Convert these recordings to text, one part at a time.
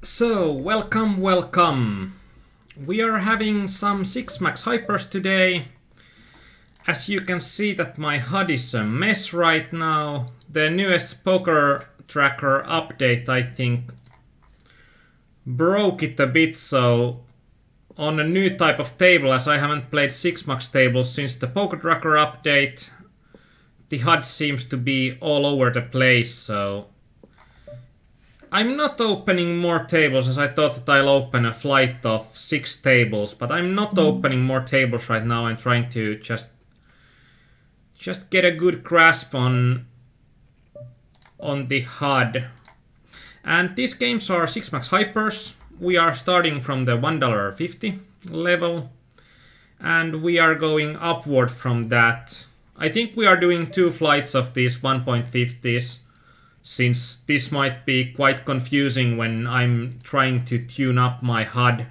So, welcome. We are having some 6 max hypers today. As you can see that my HUD is a mess right now. The newest poker tracker update, I think, broke it a bit, so on a new type of table, as I haven't played 6 max tables since the poker tracker update, the HUD seems to be all over the place, so I'm not opening more tables as I thought that I'll open a flight of 6 tables, but I'm not opening more tables right now. I'm trying to just get a good grasp on the HUD. And these games are 6 max hypers. We are starting from the $1.50 level and we are going upward from that. I think we are doing 2 flights of these 1.50s. Since this might be quite confusing when I'm trying to tune up my HUD.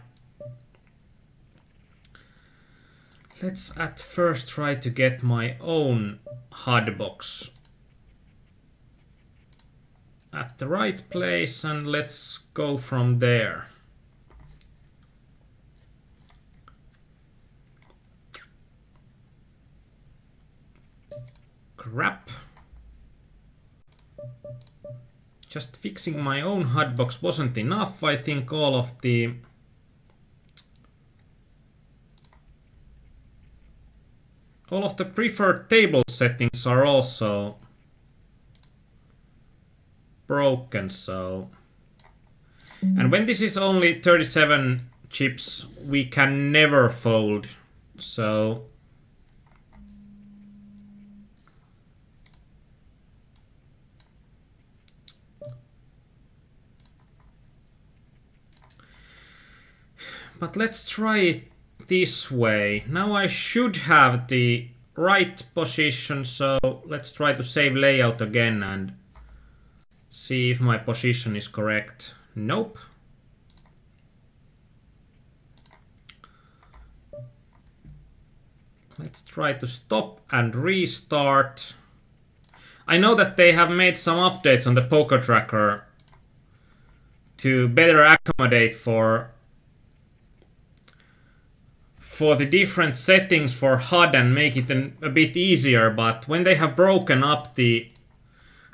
Let's at first try to get my own HUD box at the right place and let's go from there. Crap. Just fixing my own HUD box wasn't enough. I think all of the preferred table settings are also broken, so. And when this is only 37 chips, we can never fold, so. But let's try it this way. Now I should have the right position, so let's try to save layout again and see if my position is correct. Nope. Let's try to stop and restart. I know that they have made some updates on the poker tracker to better accommodate for the different settings for HUD and make it a bit easier, but when they have broken up the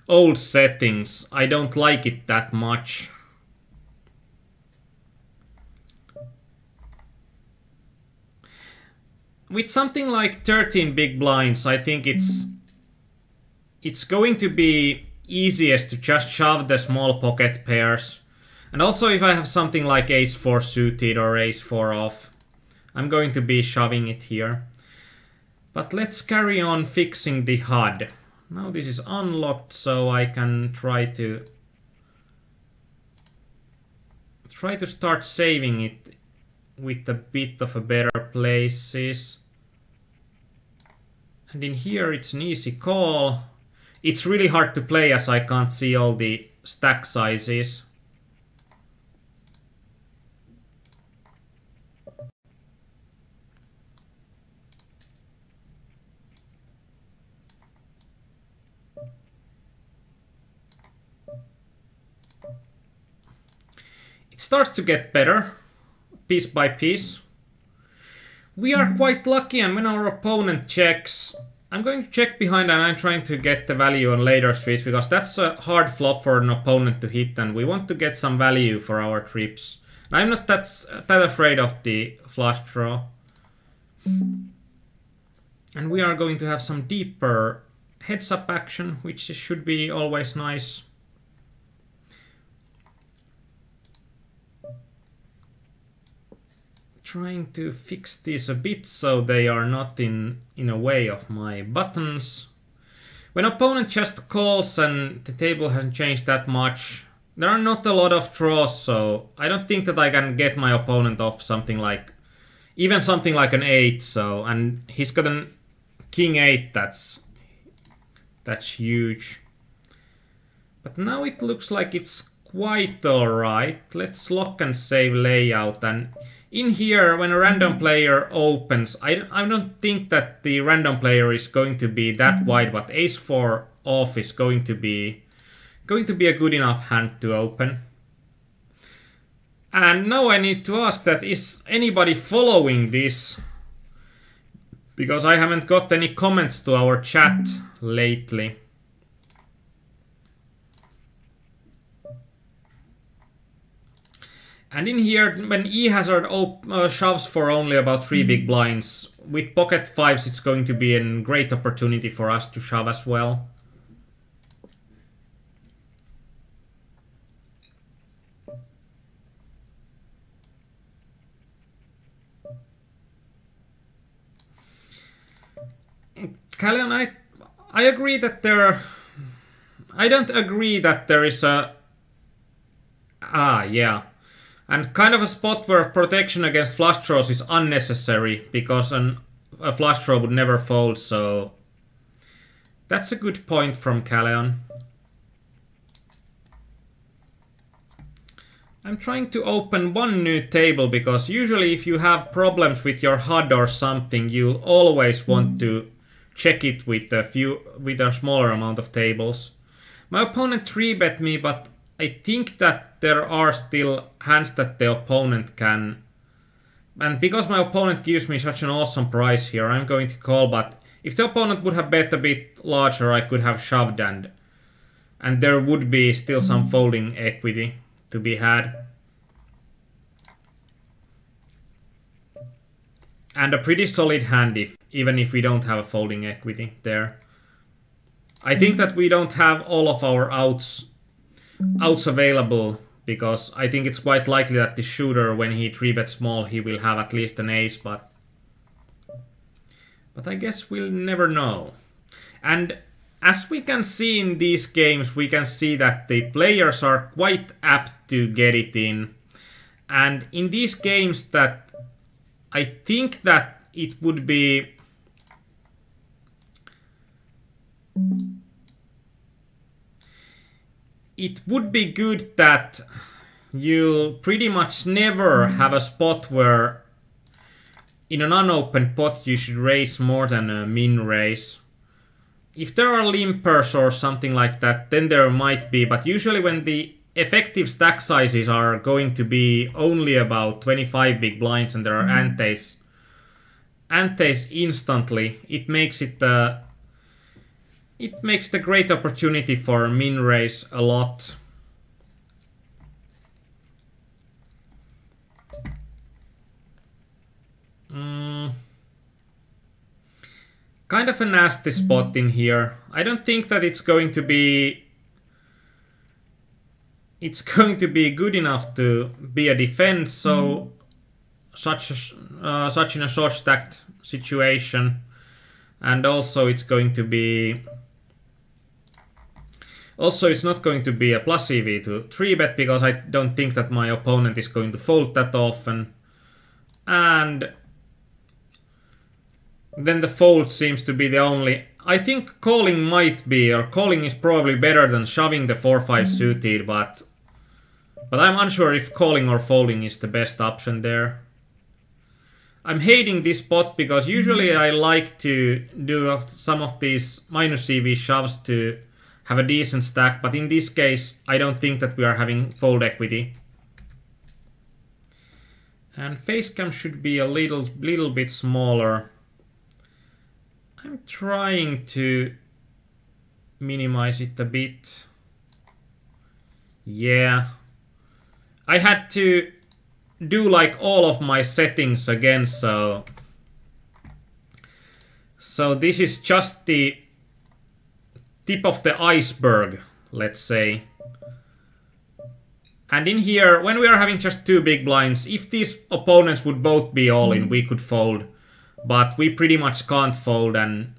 old settings, I don't like it that much. With something like 13 big blinds, I think it's going to be easiest to just shove the small pocket pairs. And also if I have something like ace-4 suited or ace-4 off, I'm going to be shoving it here. But let's carry on fixing the HUD. Now this is unlocked, so I can try to start saving it with a bit of a better places. And in here it's an easy call. It's really hard to play as I can't see all the stack sizes. It starts to get better, piece by piece. We are quite lucky, and when our opponent checks, I'm going to check behind and I'm trying to get the value on later streets because that's a hard flop for an opponent to hit and we want to get some value for our trips. And I'm not that afraid of the flush draw. And we are going to have some deeper heads-up action, which should be always nice. Trying to fix these a bit so they are not in a way of my buttons. When opponent just calls and the table hasn't changed that much, there are not a lot of draws, so I don't think that I can get my opponent off something like, even something like an 8, so, and he's got a king 8, that's huge. But now it looks like it's quite alright. Let's lock and save layout, and in here, when a random player opens, I don't think that the random player is going to be that wide, but ace-4 off is going to be a good enough hand to open. And now I need to ask that, is anybody following this? Because I haven't got any comments to our chat lately. And in here, when E-hazard shoves for only about 3 big blinds, with pocket 5s it's going to be a great opportunity for us to shove as well. Callion, I agree that there... I don't agree that there is a... yeah. And kind of a spot where protection against flush draws is unnecessary, because a flush draw would never fold, so... That's a good point from Callion. I'm trying to open one new table, because usually if you have problems with your HUD or something, you'll always want to check it with a smaller amount of tables. My opponent 3-bet me, but I think that there are still hands that the opponent can... And because my opponent gives me such an awesome price here, I'm going to call, but if the opponent would have bet a bit larger, I could have shoved, and there would be still some folding equity to be had. And a pretty solid hand, even if we don't have a folding equity there. I think that we don't have all of our outs available, because I think it's quite likely that the shooter, when he 3-bets small, he will have at least an ace, but I guess we'll never know. And as we can see in these games, we can see that the players are quite apt to get it in. And in these games that I think that it would be... It would be good that you'll pretty much never have a spot where in an unopened pot you should raise more than a min raise. If there are limpers or something like that, then there might be, but usually when the effective stack sizes are going to be only about 25 big blinds and there are antes instantly, it makes it the great opportunity for min raise a lot. Kind of a nasty spot in here. I don't think that it's going to be good enough to be a defense, so such in a short stacked situation. And also it's going to be... Also, it's not going to be a plus EV to 3-bet, because I don't think that my opponent is going to fold that often. And then the fold seems to be the only... I think calling might be, or calling is probably better than shoving the 4-5 suited, but I'm unsure if calling or folding is the best option there. I'm hating this spot because usually I like to do some of these minus EV shoves to have a decent stack, but in this case I don't think that we are having fold equity. And face cam should be a little bit smaller. I'm trying to minimize it a bit. Yeah. I had to do like all of my settings again, so this is just the tip of the iceberg, let's say. And in here, when we are having just 2 big blinds, if these opponents would both be all in, we could fold. But we pretty much can't fold, and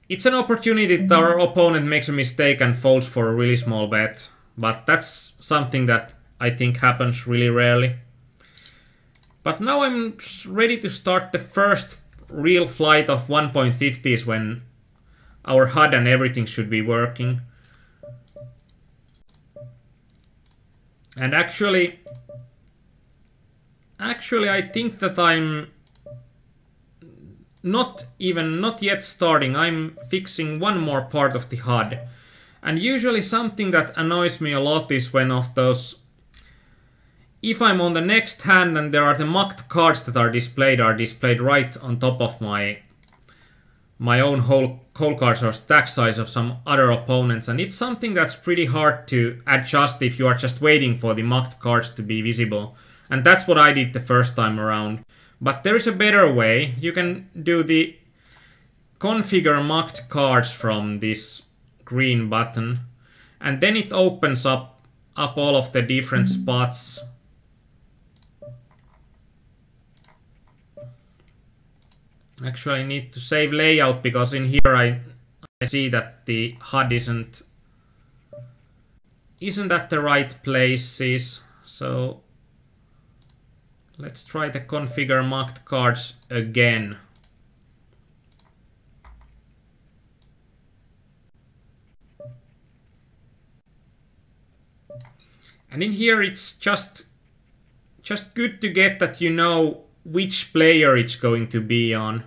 it's an opportunity that our opponent makes a mistake and folds for a really small bet. But that's something that I think happens really rarely. But now I'm ready to start the first real flight of 1.50s when our HUD and everything should be working. And actually I think that I'm not yet starting. I'm fixing one more part of the HUD. And usually something that annoys me a lot is when of those... if I'm on the next hand and there are the mucked cards that are displayed right on top of my own whole cards or stack size of some other opponents, and it's something that's pretty hard to adjust if you are just waiting for the mucked cards to be visible. And that's what I did the first time around. But there is a better way. You can do the configure mucked cards from this green button, and then it opens up all of the different spots. Actually, I need to save layout because in here I see that the HUD isn't at the right places. So let's try the configure mucked cards again. And in here it's just good to get that you know which player it's going to be on.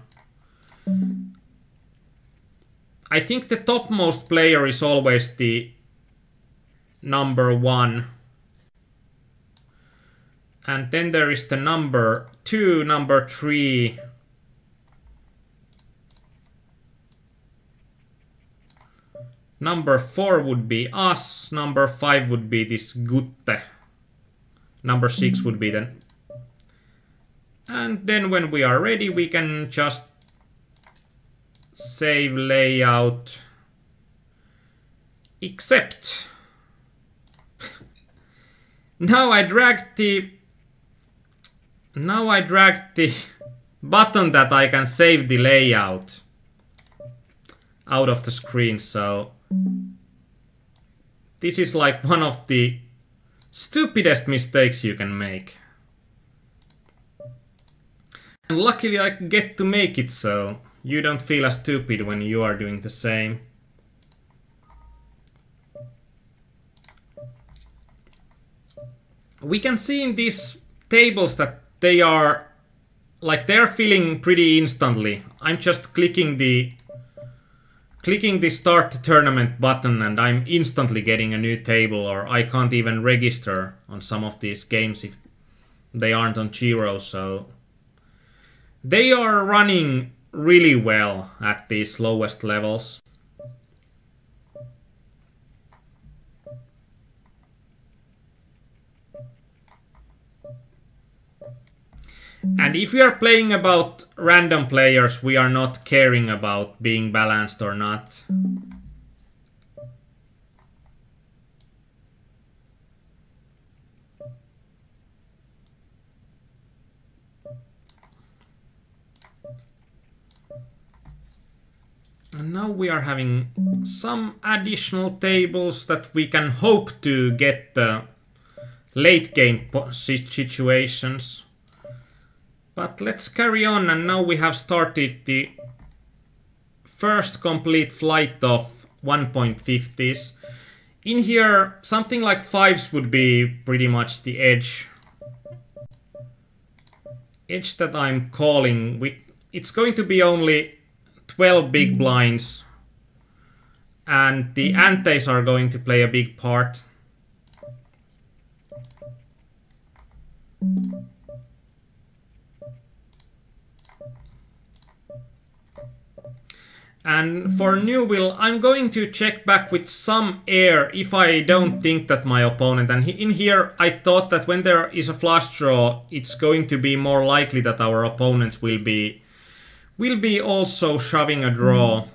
I think the topmost player is always the number 1. And then there is the number 2, number 3. Number 4 would be us, number 5 would be this Gutte. Number 6 would be then. And then when we are ready, we can just save layout. Except now I dragged the button that I can save the layout out of the screen, so this is like one of the stupidest mistakes you can make. And luckily I get to make it so you don't feel as stupid when you are doing the same. We can see in these tables that they're filling pretty instantly. I'm just clicking the start tournament button and I'm instantly getting a new table, or I can't even register on some of these games if they aren't on Giro, so they are running really well at these lowest levels. And if we are playing about random players, we are not caring about being balanced or not. And now we are having some additional tables that we can hope to get the late game situations. But let's carry on, and now we have started the first complete flight of 1.50s. In here, something like 5s would be pretty much the edge. Edge that I'm calling. It's going to be only 12 big blinds, and the antes are going to play a big part. And for new will, I'm going to check back with some air if I don't think that my opponent, and in here I thought that when there is a flush draw, it's going to be more likely that our opponents will be also shoving a draw.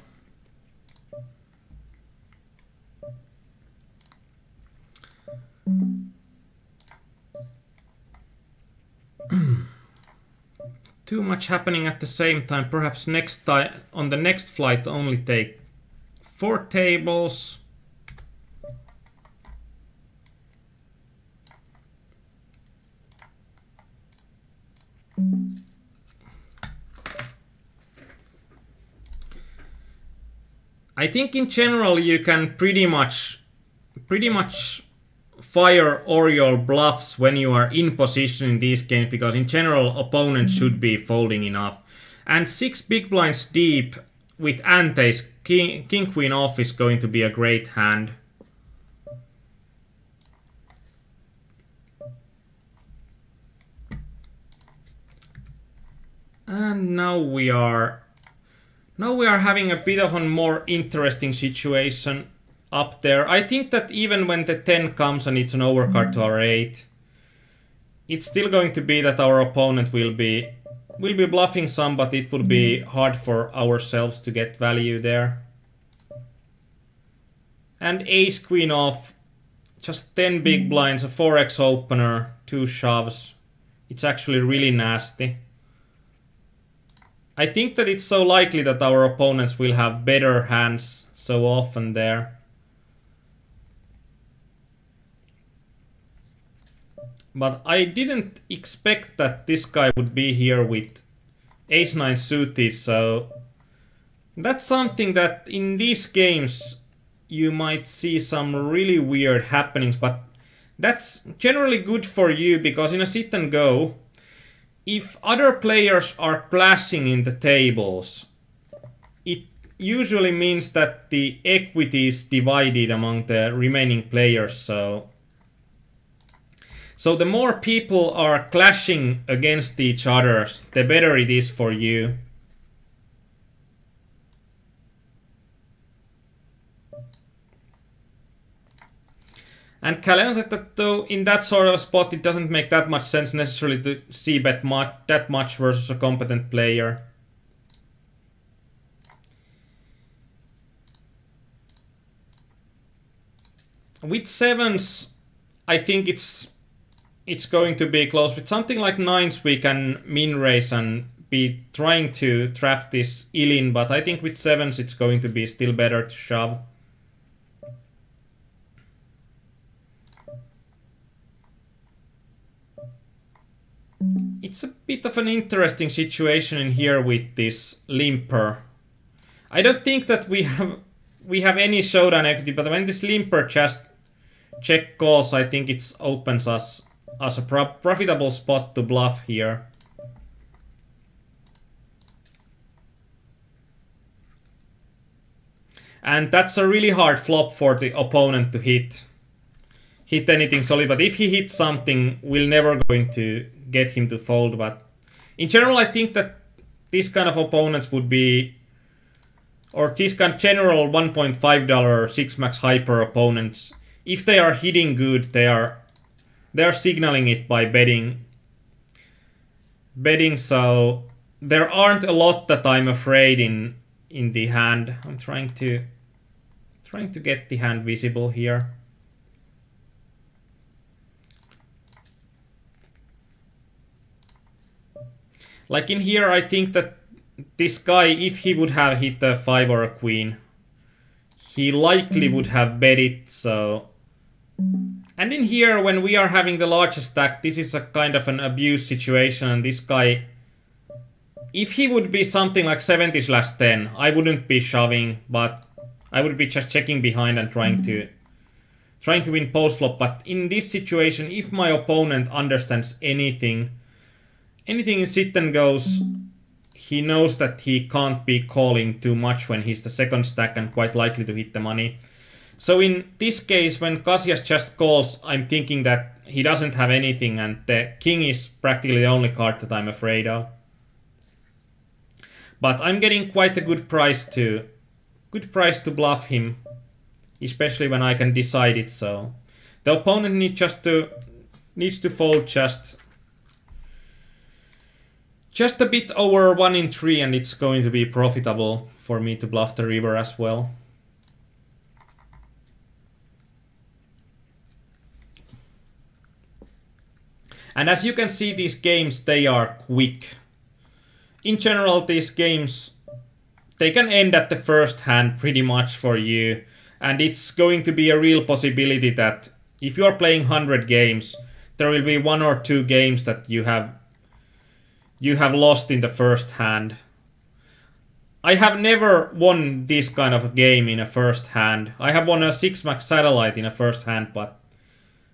Too much happening at the same time. Perhaps next time, on the next flight, only take 4 tables. I think in general you can pretty much fire all your bluffs when you are in position in these games, because in general opponents should be folding enough. And 6 big blinds deep with antes, king queen off is going to be a great hand. And now we are having a bit of a more interesting situation up there. I think that even when the 10 comes and it's an overcard to our 8, it's still going to be that our opponent will be bluffing some, but it will be hard for ourselves to get value there. And ace queen off, just 10 big blinds, a 4x opener, 2 shoves. It's actually really nasty. I think that it's so likely that our opponents will have better hands so often there. But I didn't expect that this guy would be here with ace-9 suited, so that's something that in these games you might see some really weird happenings, but that's generally good for you, because in a sit and go, if other players are clashing in the tables, it usually means that the equity is divided among the remaining players. So the more people are clashing against each other, the better it is for you. And Calen said that though in that sort of spot it doesn't make that much sense necessarily to c-bet that much versus a competent player. With sevens, I think it's going to be close. With something like nines we can min raise and be trying to trap this ill-in, but I think with sevens it's going to be still better to shove. It's a bit of an interesting situation in here with this limper. I don't think that we have any showdown equity, but when this limper just check calls, I think it opens us as a profitable spot to bluff here. And that's a really hard flop for the opponent to hit anything solid, but if he hits something, we're never going to get him to fold. But in general, I think that these kind of opponents would be, or these kind of general $1.5 6-max hyper opponents, if they are hitting good, they are signaling it by betting. So there aren't a lot that I'm afraid in the hand. I'm trying to get the hand visible here. Like in here, I think that this guy, if he would have hit a 5 or a queen, he likely would have bet it, so... And in here, when we are having the largest stack, this is a kind of an abuse situation, and this guy... If he would be something like 70/10, I wouldn't be shoving, but I would be just checking behind and trying to win post-flop. But in this situation, if my opponent understands anything in sit and goes, he knows that he can't be calling too much when he's the second stack and quite likely to hit the money. So in this case, when Casillas just calls, I'm thinking that he doesn't have anything, and the king is practically the only card that I'm afraid of. But I'm getting quite a good price to bluff him, especially when I can decide it. So the opponent needs to fold just a bit over 1 in 3, and it's going to be profitable for me to bluff the river as well. And as you can see, these games, they are quick. In general, these games, they can end at the first hand pretty much for you. And it's going to be a real possibility that if you are playing 100 games, there will be 1 or 2 games that you have lost in the first hand. I have never won this kind of a game in a first hand. I have won a 6-max satellite in a first hand, but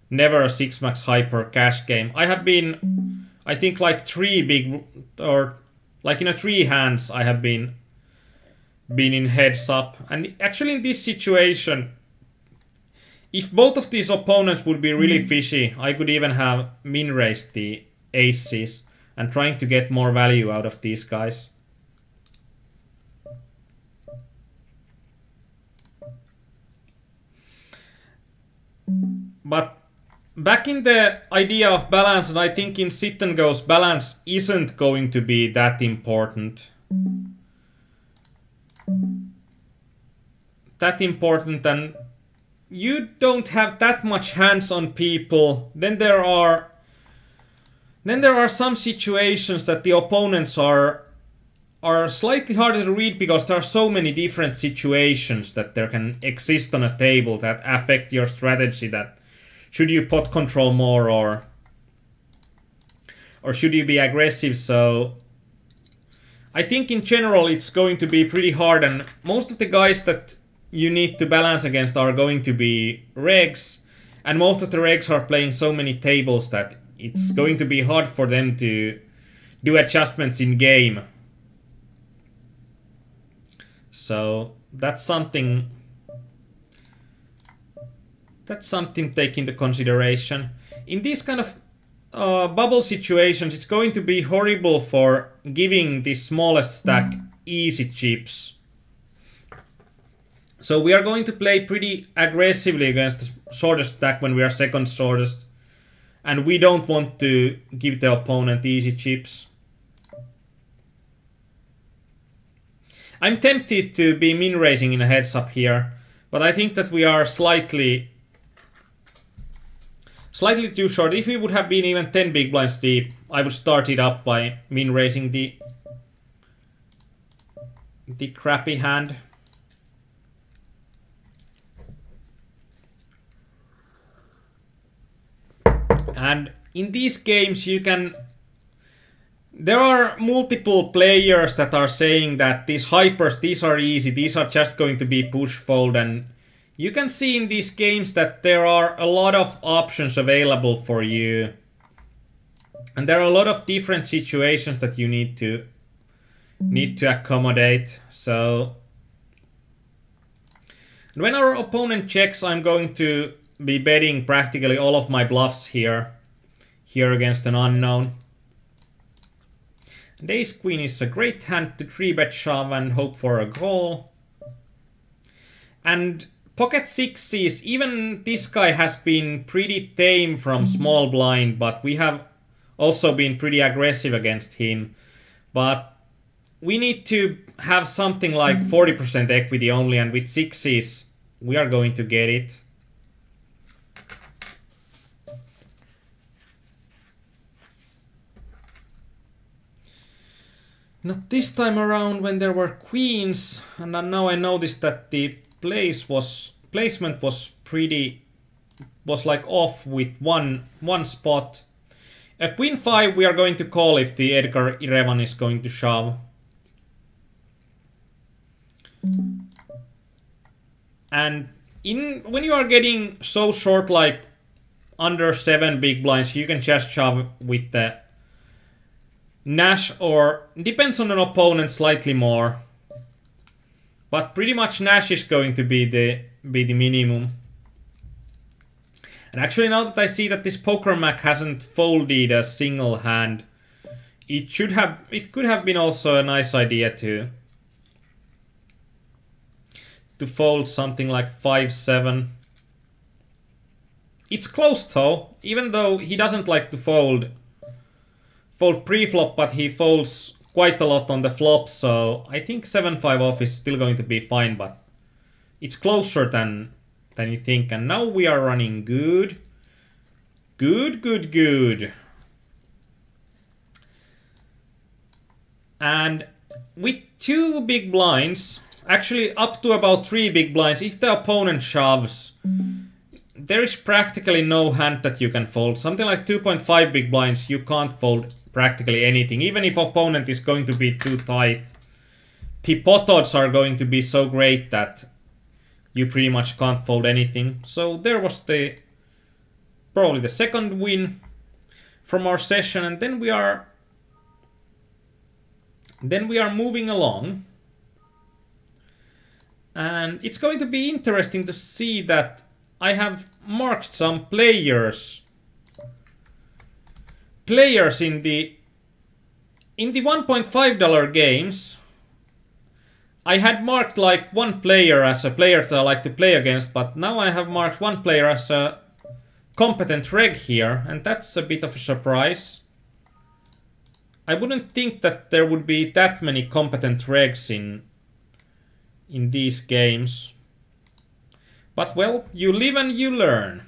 never a 6-max hyper cash game. I have been, I think, like 3 big, or like in a 3 hands, I have been in heads up. And actually in this situation, if both of these opponents would be really fishy, I could even have min raised the aces. and trying to get more value out of these guys. But back in the idea of balance, and I think in sit and goes, balance isn't going to be that important. And you don't have that much hands on people. Then there are some situations that the opponents are slightly harder to read because there are so many different situations that there can exist on a table that affect your strategy. That should you pot control more or should you be aggressive? So I think in general it's going to be pretty hard, and most of the guys that you need to balance against are going to be regs, and most of the regs are playing so many tables that it's going to be hard for them to do adjustments in game. So that's something to take into consideration. In these kind of bubble situations, it's going to be horrible for giving the smallest stack easy chips. So we are going to play pretty aggressively against the shortest stack when we are second shortest. And we don't want to give the opponent easy chips. I'm tempted to be min-raising in a heads up here, but I think that we are slightly too short. If we would have been even 10 big blinds deep, I would start it up by min-raising the crappy hand. And in these games there are multiple players that are saying that these hypers, these are easy, these are just going to be push fold, and you can see in these games that there are a lot of options available for you. And there are a lot of different situations that you need to accommodate. So when our opponent checks, I'm going to be betting practically all of my bluffs here against an unknown. And ace queen is a great hand to 3-bet shove and hope for a goal. And pocket sixes, even this guy has been pretty tame from small blind, but we have also been pretty aggressive against him. But we need to have something like 40% equity only, and with sixes we are going to get it. Not this time around when there were queens, and now I noticed that the placement was like off with one spot. A queen 5 we are going to call if the Edgar Irevan is going to shove. And when you are getting so short, like under 7 big blinds, you can just shove with the Nash, or depends on an opponent slightly more. But pretty much Nash is going to be the minimum. And actually, now that I see that this Poker Mac hasn't folded a single hand, it could have been also a nice idea to fold something like 5-7. It's close though, even though he doesn't like to fold pre-flop, but he folds quite a lot on the flop, so I think 7-5 off is still going to be fine, but it's closer than you think. And now we are running good. Good. And with 2 big blinds, actually up to about 3 big blinds, if the opponent shoves, there is practically no hand that you can fold. Something like 2.5 big blinds, you can't fold practically anything. Even if opponent is going to be too tight, the pot odds are going to be so great that you pretty much can't fold anything. So there was probably the second win from our session, and then we are moving along. And it's going to be interesting to see that I have marked some players in the in the $1.5 games, I had marked like one player as a player that I like to play against, but now I have marked one player as a competent reg here, and that's a bit of a surprise. I wouldn't think that there would be that many competent regs in these games. But well, you live and you learn.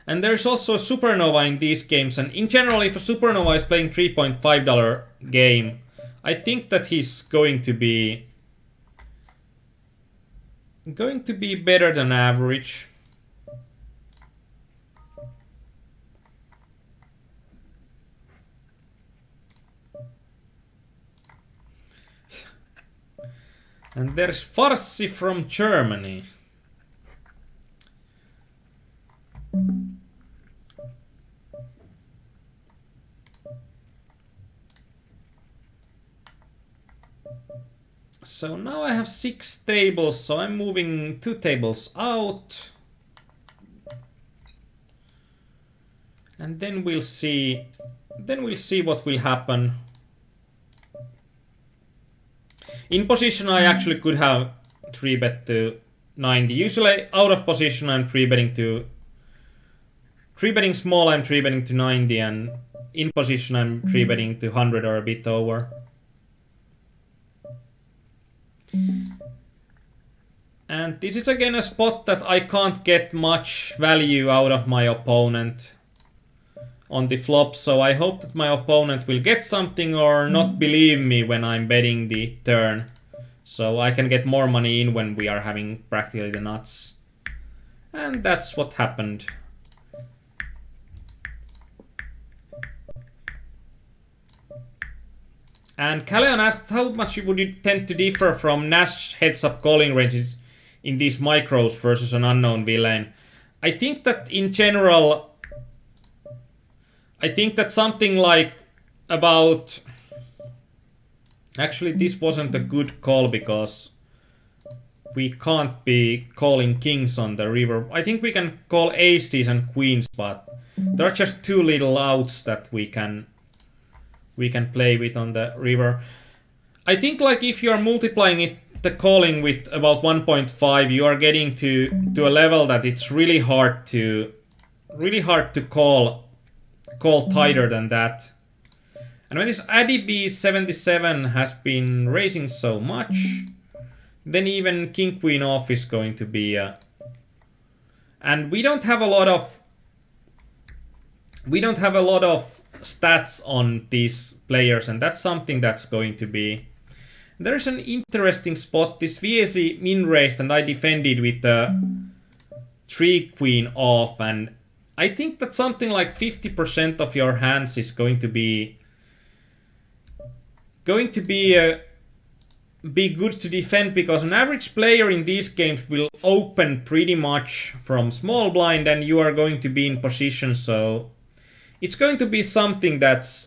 And there's also a Supernova in these games, and in general, if a Supernova is playing $3.5 game, I think that he's going to be better than average. And there's Farsi from Germany. So now I have 6 tables, so I'm moving 2 tables out. And then we'll see what will happen. In position I actually could have 3-bet to 90. Usually out of position I'm 3-betting small, I'm 3-betting to 90, and in position I'm 3-betting to 100 or a bit over. And this is again a spot that I can't get much value out of my opponent on the flop, so I hope that my opponent will get something or not believe me when I'm betting the turn, so I can get more money in when we are having practically the nuts. And that's what happened. And Calleon asked how much would you tend to differ from Nash heads-up calling ranges in these micros versus an unknown villain. I think that in general, I think that something like about... Actually, this wasn't a good call because we can't be calling kings on the river. I think we can call aces and queens, but there are just too little outs that we can play with on the river. I think like if you are multiplying the calling with about 1.5, you are getting to a level that it's really hard to call tighter than that. And when this ADB 77 has been raising so much, then even king queen off is going to be and we don't have a lot of stats on these players, and that's something that's going to be... There's an interesting spot. This VSE min raised and I defended with the 3 queen off, and I think that something like 50% of your hands is going to be good to defend, because an average player in these games will open pretty much from small blind and you are going to be in position, so it's going to be something that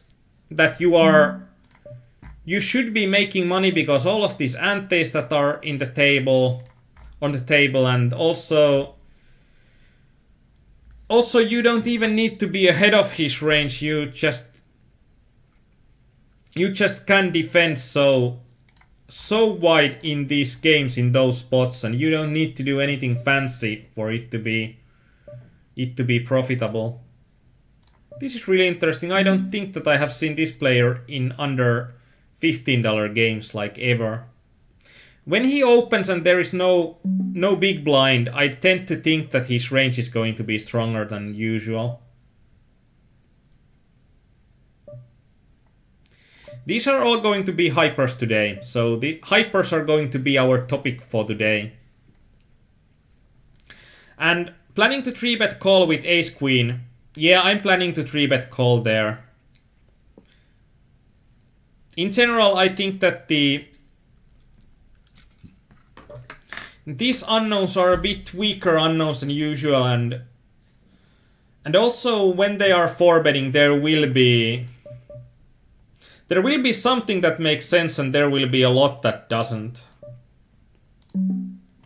you should be making money, because all of these antes that are on the table, and also you don't even need to be ahead of his range. You just can defend so wide in these games in those spots, and you don't need to do anything fancy for it to be profitable. This is really interesting. I don't think that I have seen this player in under $15 games like ever. When he opens and there is no big blind, I tend to think that his range is going to be stronger than usual. These are all going to be hypers today, so the hypers are going to be our topic for today. And planning to 3-bet call with ace-queen. Yeah, I'm planning to 3-bet call there. In general, I think that these unknowns are a bit weaker unknowns than usual, and also when they are 4-betting, there will be something that makes sense and there will be a lot that doesn't.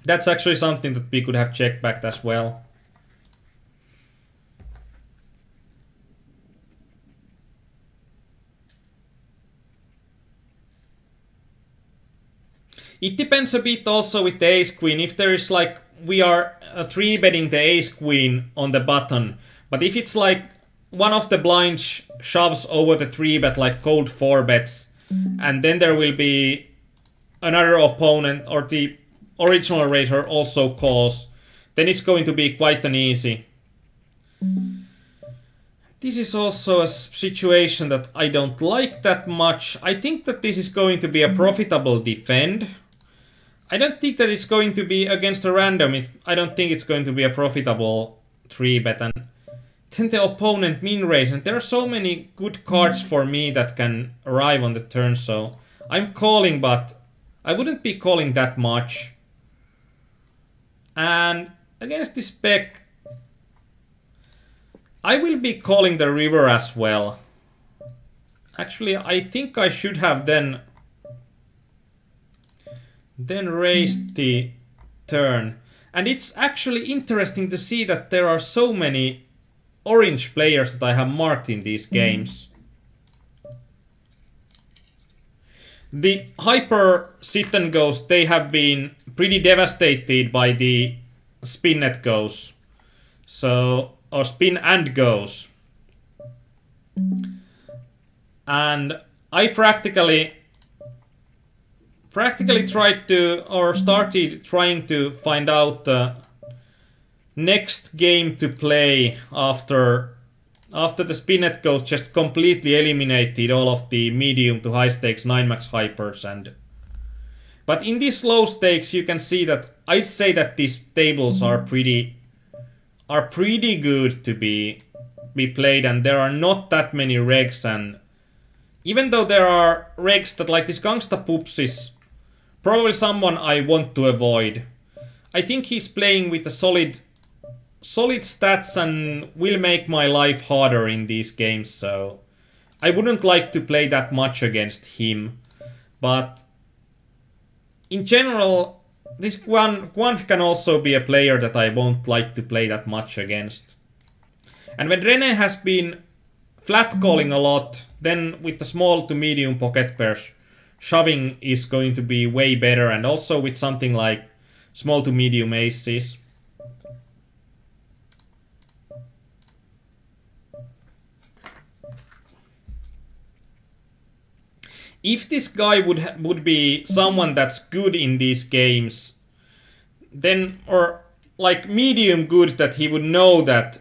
That's actually something that we could have checked back as well. It depends a bit also with the ace queen. If there is like we are 3-betting the ace queen on the button, but if it's like one of the blinds shoves over the 3-bet like cold 4-bets, and then there will be another opponent or the original raiser also calls, then it's going to be quite an easy. This is also a situation that I don't like that much. I think that this is going to be a profitable defend. I don't think that it's going to be against a random. I don't think it's going to be a profitable 3-bet. And then the opponent min raise. And there are so many good cards for me that can arrive on the turn. So I'm calling, but I wouldn't be calling that much. And against this spec, I will be calling the river as well. Actually, I think I should have then raised the turn. And it's actually interesting to see that there are so many orange players that I have marked in these games. The hyper sit and goes, they have been pretty devastated by the spinnet goes. So, or spin and goes. And I practically tried to, or started trying to find out the next game to play after the spinnet goes just completely eliminated all of the medium to high stakes 9-max hypers. But in these low stakes you can see that I'd say that these tables are pretty good to be played, and there are not that many regs. And even though there are regs that like this Gangsta Pups is probably someone I want to avoid. I think he's playing with a solid stats and will make my life harder in these games, so I wouldn't like to play that much against him. But in general, this Guan can also be a player that I won't like to play that much against. And when Rene has been flat calling a lot, then with the small to medium pocket pairs, shoving is going to be way better, and also with something like small to medium aces. If this guy would be someone that's good in these games, then, or like medium good, that he would know that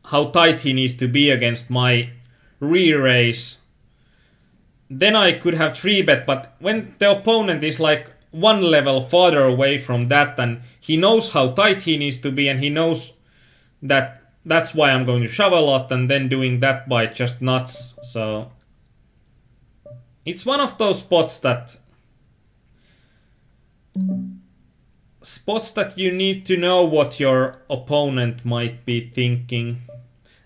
how tight he needs to be against my re-raise, then I could have 3-bet. But when the opponent is like one level farther away from that, and he knows how tight he needs to be, and he knows that that's why I'm going to shove a lot, and then doing that by just nuts. So it's one of those spots that you need to know what your opponent might be thinking.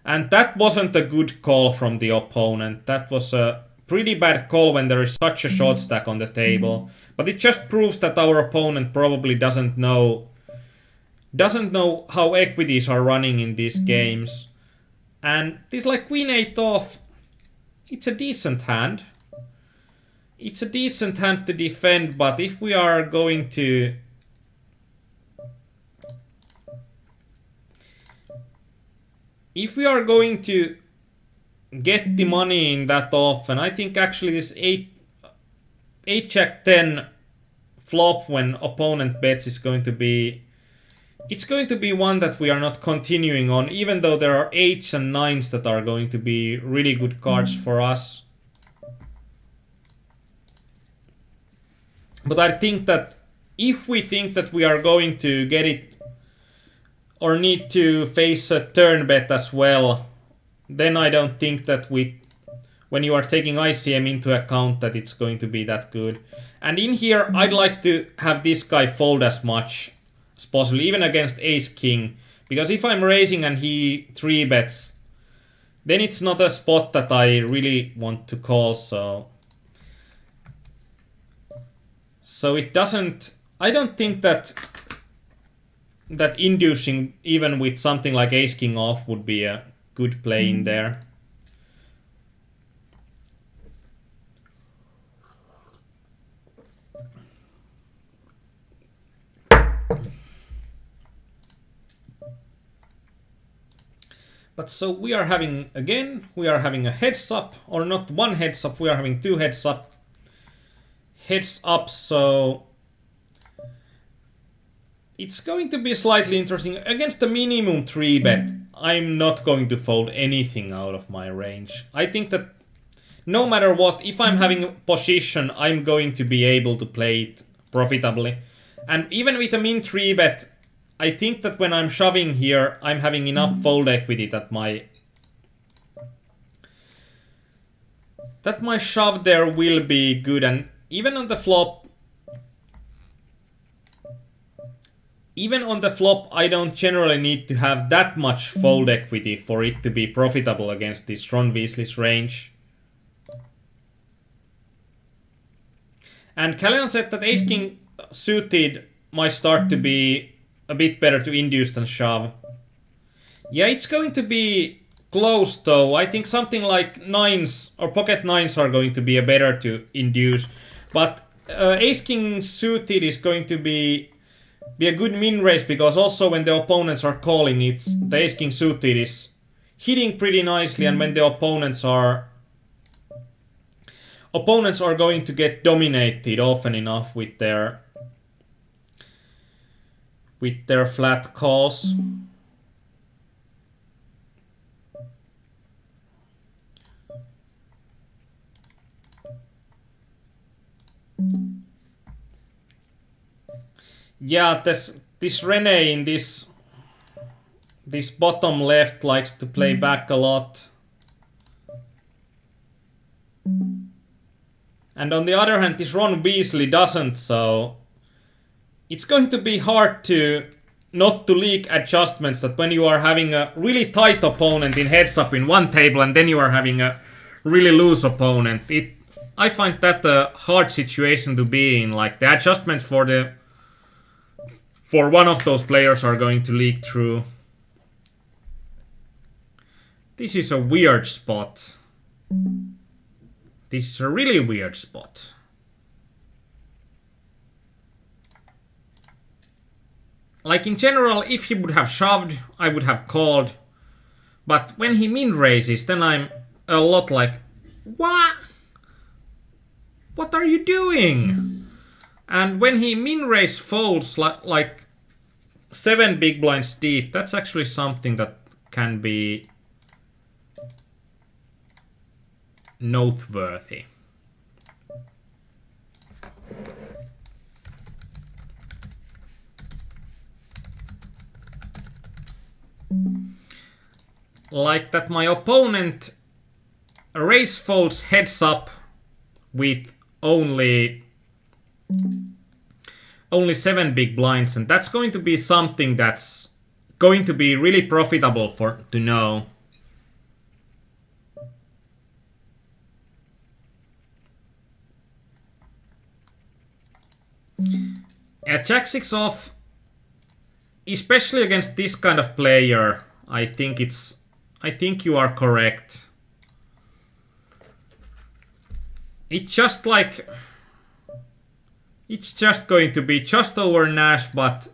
And that wasn't a good call from the opponent. That was a pretty bad call when there is such a short stack on the table. But it just proves that our opponent probably doesn't know how equities are running in these games. And this like Queen 8 off, it's a decent hand. It's a decent hand to defend, but if we are going to get the money in that off, and I think actually this 8-jack-10 flop when opponent bets is going to be, it's going to be one that we are not continuing on, even though there are 8s and 9s that are going to be really good cards for us. But I think that if we think that we are going to get it or need to face a turn bet as well, then I don't think that when you are taking ICM into account, that it's going to be that good. And in here, I'd like to have this guy fold as much as possible, even against Ace-King. Because if I'm raising and he 3-bets, then it's not a spot that I really want to call, so it doesn't, I don't think that inducing even with something like Ace-King off would be a good play in there. But so we are having, again, we are having a heads up, or not one heads up, we are having two heads up. Heads up, so it's going to be slightly interesting. Against the minimum 3-bet, I'm not going to fold anything out of my range. I think that no matter what, if I'm having a position, I'm going to be able to play it profitably. And even with a min 3-bet, I think that when I'm shoving here, I'm having enough fold equity that my shove there will be good. And even on the flop, I don't generally need to have that much fold equity for it to be profitable against this Ron Weasley's range. And Callion said that Ace King suited might start to be a bit better to induce than shove. Yeah, it's going to be close though. I think something like 9s or pocket 9s are going to be a better to induce. But Ace King suited is going to be a good min raise, because also when the opponents are calling, the Ace King suited is hitting pretty nicely, and when the opponents are going to get dominated often enough with their flat calls. Yeah, this Rene in this bottom left likes to play back a lot. And on the other hand, this Ron Weasley doesn't, so it's going to be hard not to leak adjustments, that when you are having a really tight opponent in heads up in one table and then you are having a really loose opponent. I find that a hard situation to be in. Like, the adjustments for one of those players are going to leak through. This is a weird spot. This is a really weird spot. Like, in general, if he would have shoved, I would have called. But when he min raises, then I'm a lot like, what? What are you doing? And when he min raise folds like 7 big blinds deep, that's actually something that can be noteworthy. Like that my opponent raise folds heads up with only 7 big blinds, and that's going to be something that's going to be really profitable to know. At Jack-6 off, especially against this kind of player, I think you are correct. It's just like, it's just going to be just over Nash, but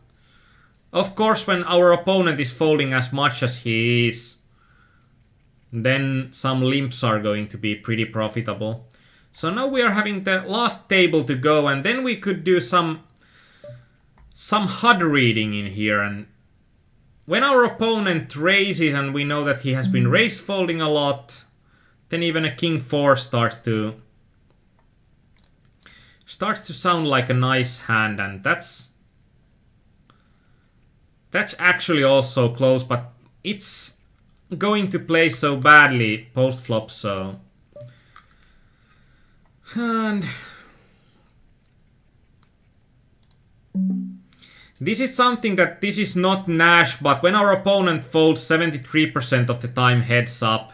of course when our opponent is folding as much as he is, then some limps are going to be pretty profitable. So now we are having the last table to go, and then we could do some HUD reading in here. And when our opponent raises and we know that he has been raise folding a lot, then even a King 4 starts to sound like a nice hand, and that's actually also close, but it's going to play so badly post flop, so. And this is something that this is not Nash, but when our opponent folds 73% of the time heads up,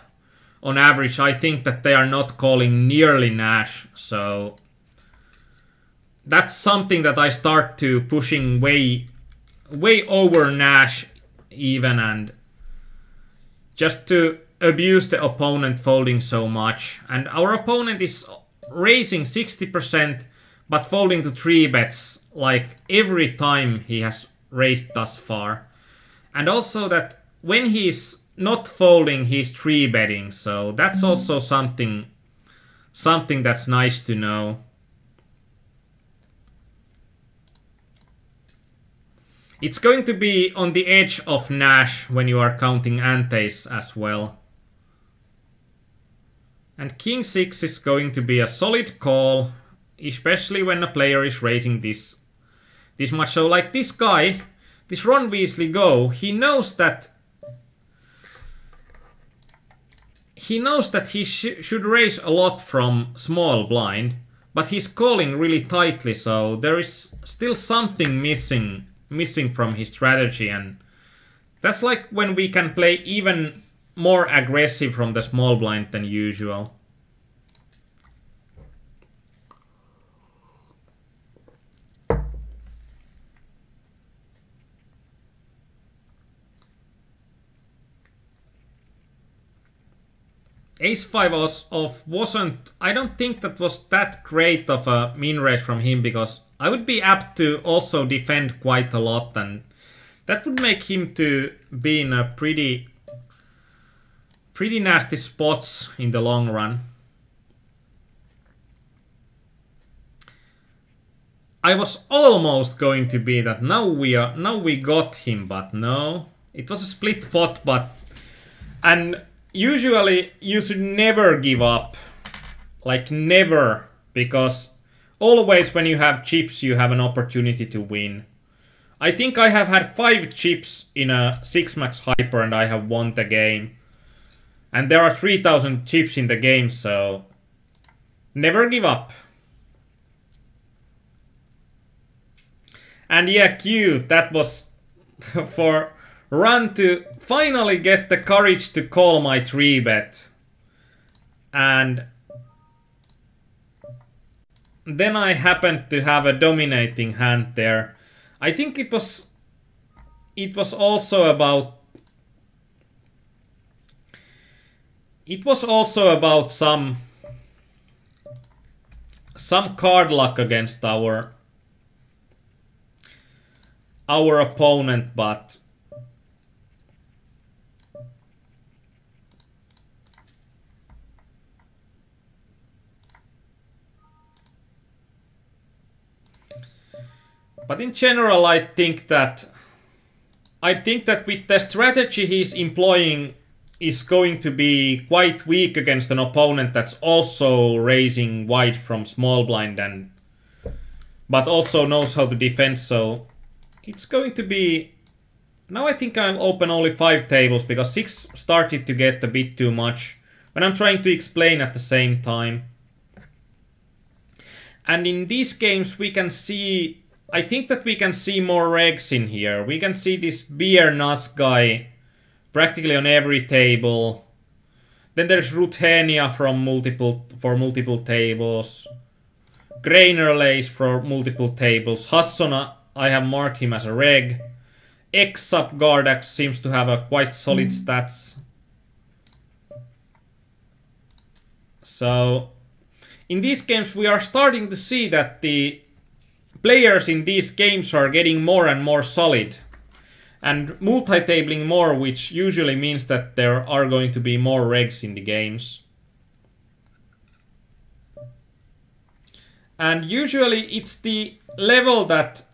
on average, I think that they are not calling nearly Nash, so that's something that I start to pushing way over Nash even, and just to abuse the opponent folding so much. And our opponent is raising 60% but folding to 3-bets like every time he has raised thus far. And also that when he's not folding, he's 3-betting, so that's also something that's nice to know. It's going to be on the edge of Nash when you are counting antes as well. And King 6 is going to be a solid call, especially when a player is raising this much. So like this guy, this Ron Weasley Go, he knows that he should raise a lot from small blind, but he's calling really tightly, so there is still something missing from his strategy, and that's like when we can play even more aggressive from the small blind than usual. Ace-5 wasn't... I don't think that was that great of a min raise from him, because I would be apt to also defend quite a lot, and that would make him to be in a pretty nasty spots in the long run. I was almost going to be that now we got him, but no. It was a split pot, and usually you should never give up. Like never, because always when you have chips you have an opportunity to win. I think I have had 5 chips in a 6-max hyper and I have won the game. And there are 3000 chips in the game, so never give up. And yeah, Q, that was for Run to finally get the courage to call my 3-bet. And then I happened to have a dominating hand there. I think it was also about some card luck against our opponent, but in general, I think that with the strategy he's employing is going to be quite weak against an opponent that's also raising wide from small blind but also knows how to defend, so it's going to be... Now I think I'll open only 5 tables because 6 started to get a bit too much when I'm trying to explain at the same time. And in these games we can see... I think that we can see more regs in here. We can see this Beer Nas guy practically on every table. Then there's Ruthenia for multiple tables. Grainer Lace for multiple tables. Hassona, I have marked him as a reg. X-Sub Gardax seems to have a quite solid stats. So, in these games we are starting to see that the players in these games are getting more and more solid and multi-tabling more, which usually means that there are going to be more regs in the games. And usually it's the level that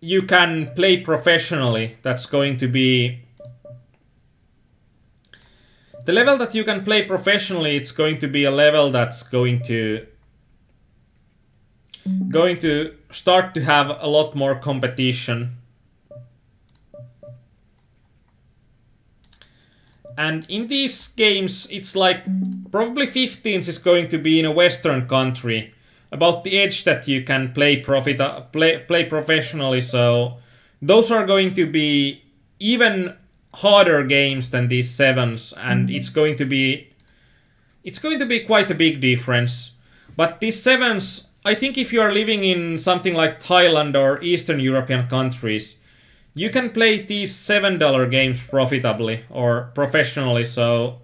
you can play professionally that's going to be... The level that you can play professionally, it's going to be a level that's going to start to have a lot more competition. And in these games, it's like probably 15s is going to be in a Western country, about the edge that you can play professionally. So those are going to be even harder games than these 7s, and it's going to be quite a big difference. But these 7s, I think if you are living in something like Thailand or Eastern European countries, you can play these $7 games profitably or professionally, so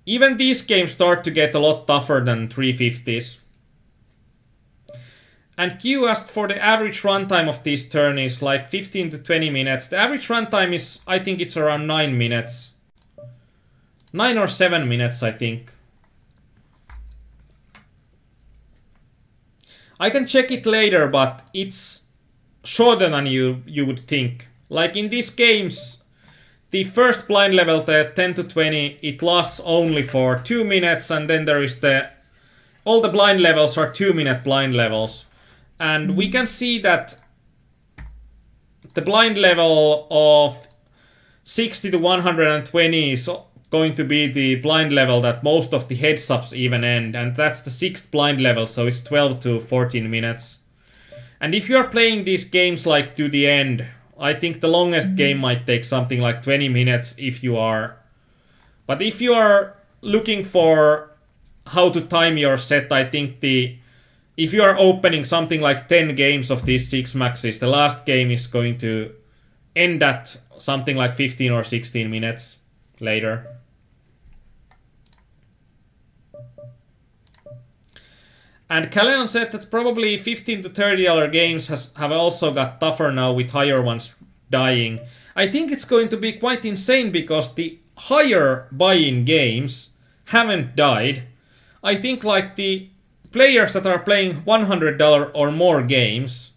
even these games start to get a lot tougher than 350s. And Q asked for the average runtime of these tourneys, like 15 to 20 minutes. The average runtime is, I think it's around 9 minutes. 9 or 7 minutes, I think. I can check it later, but it's shorter than you would think. Like in these games, the first blind level, the 10 to 20, it lasts only for 2 minutes, and then there is all the blind levels are 2-minute blind levels. And we can see that the blind level of 60 to 120 is going to be the blind level that most of the heads-ups even end, and that's the 6th blind level, so it's 12 to 14 minutes. And if you're playing these games like to the end, I think the longest game might take something like 20 minutes if you are. But if you are looking for how to time your set, I think if you are opening something like 10 games of these 6 maxes, the last game is going to end at something like 15 or 16 minutes later. And Kaleon said that probably $15 to $30 games have also got tougher now with higher ones dying. I think it's going to be quite insane because the higher buy-in games haven't died. I think like the players that are playing $100 or more games,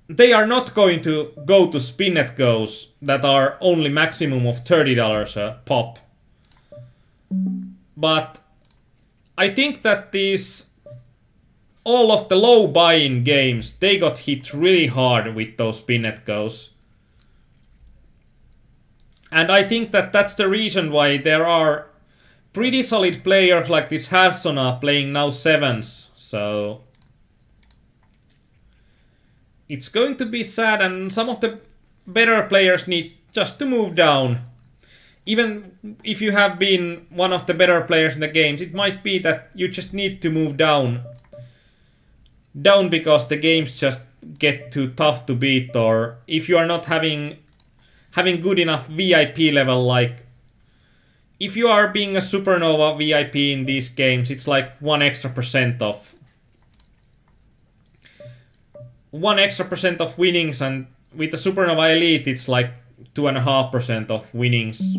they are not going to go to Spinnet Goes that are only maximum of $30 a pop. But I think that all of the low buy-in games, they got hit really hard with those Spinnet Goes. And I think that that's the reason why there are pretty solid players like this Hassona playing now 7s. So it's going to be sad, and some of the better players need just to move down. Even if you have been one of the better players in the games, it might be that you just need to move down. Down because the games just get too tough to beat, or if you are not having good enough VIP level, like if you are being a Supernova VIP in these games, it's like 1 extra percent of 1 extra percent of winnings, and with the Supernova Elite it's like 2.5% of winnings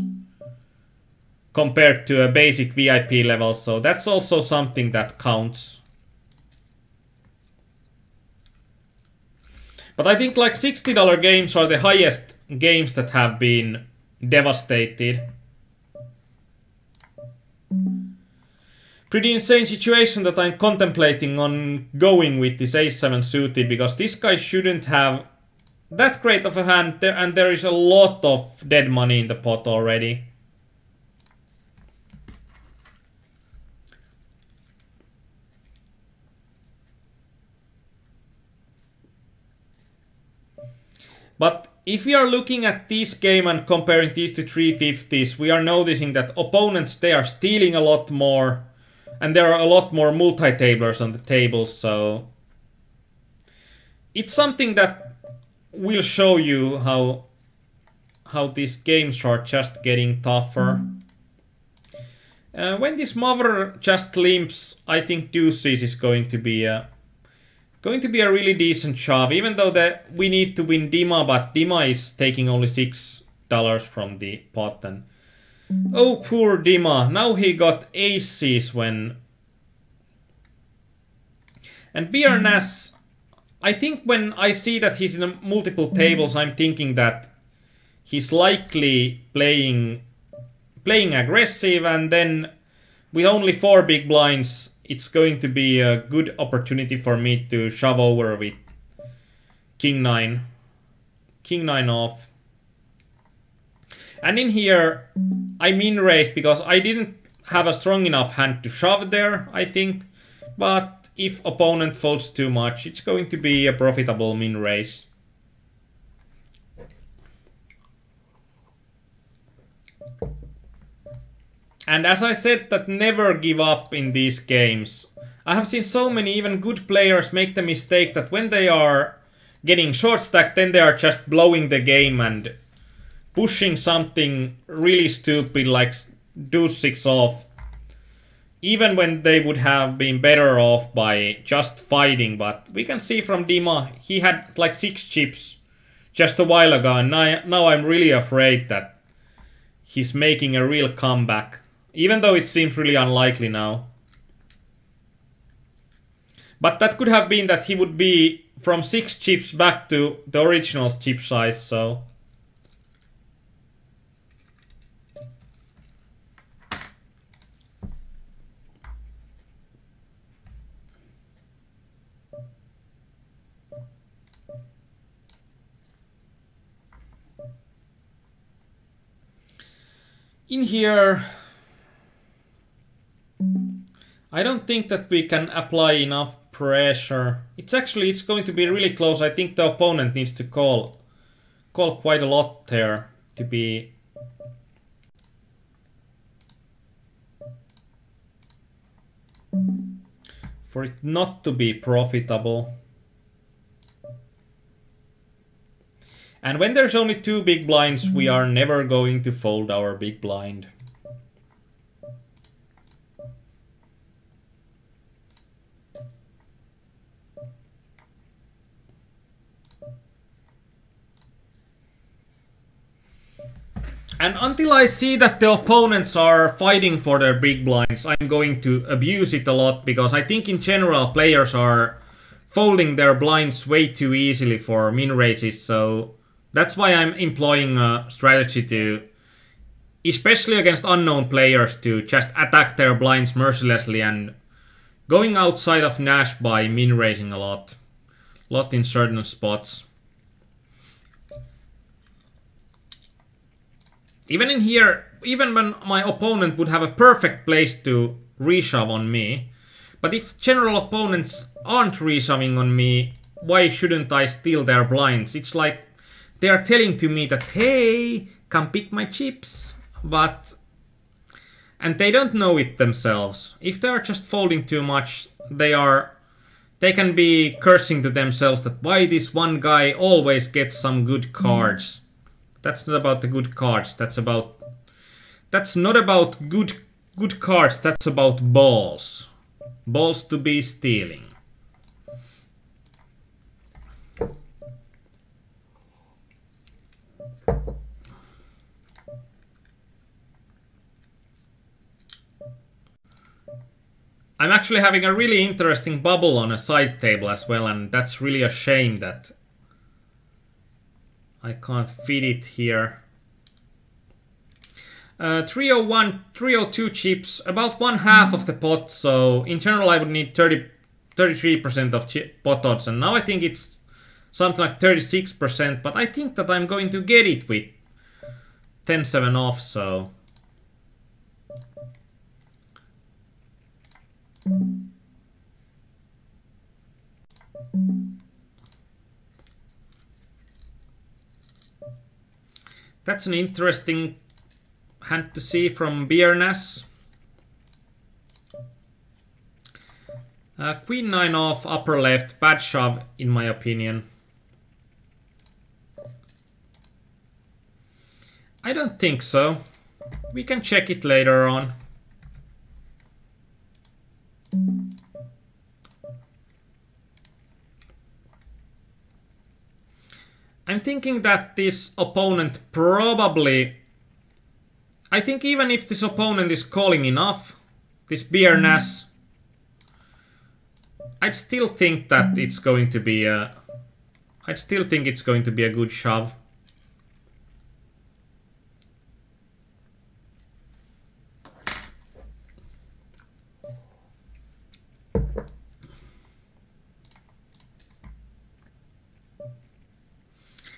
compared to a basic VIP level, so that's also something that counts. But I think like $60 games are the highest games that have been devastated. Pretty insane situation that I'm contemplating on going with this Ace-7 suited, because this guy shouldn't have that great of a hand there, and there is a lot of dead money in the pot already. But if we are looking at this game and comparing these to 350s, we are noticing that opponents, they are stealing a lot more, and there are a lot more multi-tablers on the table, so it's something that will show you how these games are just getting tougher. When this Mother just limps, I think Deuces is going to be a really decent shove, even though we need to win Dima, but Dima is taking only $6 from the pot. And oh, poor Dima, now he got aces when... And Biernas, I think when I see that he's in multiple tables, I'm thinking that he's likely playing aggressive, and then with only 4 big blinds, it's going to be a good opportunity for me to shove over with King 9 off. And in here, I min-raised because I didn't have a strong enough hand to shove there, I think. But if opponent folds too much, it's going to be a profitable min-raise. And as I said, that never give up in these games. I have seen so many even good players make the mistake that when they are getting short stacked, then they are just blowing the game and pushing something really stupid like Deuce 6 off. Even when they would have been better off by just fighting. But we can see from Dima, he had like 6 chips just a while ago, and now I'm really afraid that he's making a real comeback. Even though it seems really unlikely now. But that could have been that he would be from 6 chips back to the original chip size, so... In here, I don't think that we can apply enough pressure. It's going to be really close. I think the opponent needs to call quite a lot there to be... for it not to be profitable. And when there's only 2 big blinds, we are never going to fold our big blind. And until I see that the opponents are fighting for their big blinds, I'm going to abuse it a lot, because I think in general players are folding their blinds way too easily for min raises, so that's why I'm employing a strategy to, especially against unknown players, to just attack their blinds mercilessly and going outside of Nash by min raising a lot in certain spots. Even in here, even when my opponent would have a perfect place to reshove on me, but if general opponents aren't reshoving on me, why shouldn't I steal their blinds? It's like they are telling to me that, hey, come pick my chips, but... And they don't know it themselves. If they are just folding too much, they can be cursing to themselves that why this one guy always gets some good cards. That's not about the good cards, that's not about good cards, that's about balls. Balls to be stealing. I'm actually having a really interesting bubble on a side table as well, and that's really a shame that I can't fit it here. 301, 302 chips, about 1/2 of the pot, so in general I would need 33% of pot odds, and now I think it's something like 36%, but I think that I'm going to get it with 10-7 off, so... That's an interesting hand to see from Biernas. Queen 9 off, upper left, bad shove in my opinion. I don't think so. We can check it later on. I'm thinking that this opponent probably... I think even if this opponent is calling enough, this Biernas, I'd still think that it's going to be a... I'd still think it's going to be a good shove.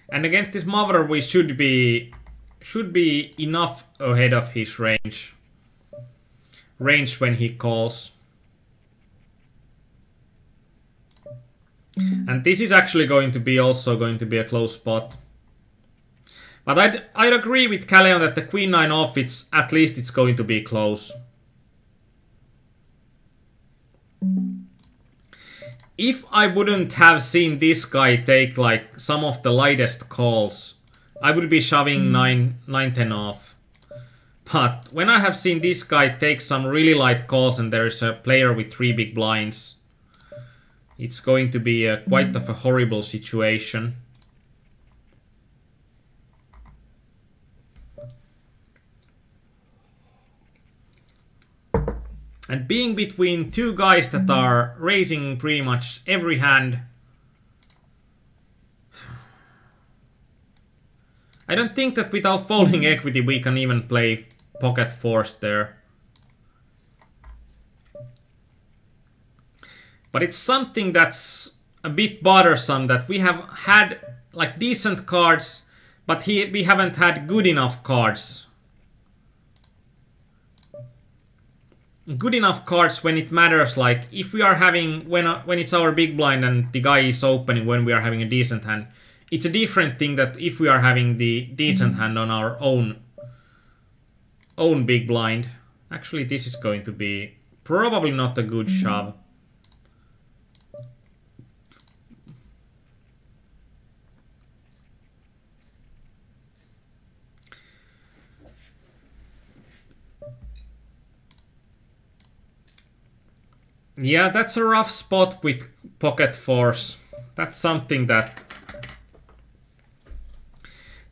And against this Mother we should be enough ahead of his range when he calls. And this is actually going to be a close spot. But I'd agree with Calleon that the Queen 9 off, at least it's going to be close. If I wouldn't have seen this guy take like some of the lightest calls, I would be shoving 9-10 off. But when I have seen this guy take some really light calls and there's a player with 3 big blinds, it's going to be quite of a horrible situation. And being between two guys that are raising pretty much every hand, I don't think that without folding equity we can even play pocket fours there. But it's something that's a bit bothersome, that we have had like decent cards, but we haven't had good enough cards. Good enough cards when it matters, like if we are having, when it's our big blind and the guy is opening when we are having a decent hand. It's a different thing that if we are having the decent hand on our own big blind. Actually, this is going to be probably not a good shove. Yeah, that's a rough spot with pocket fours. That's something that...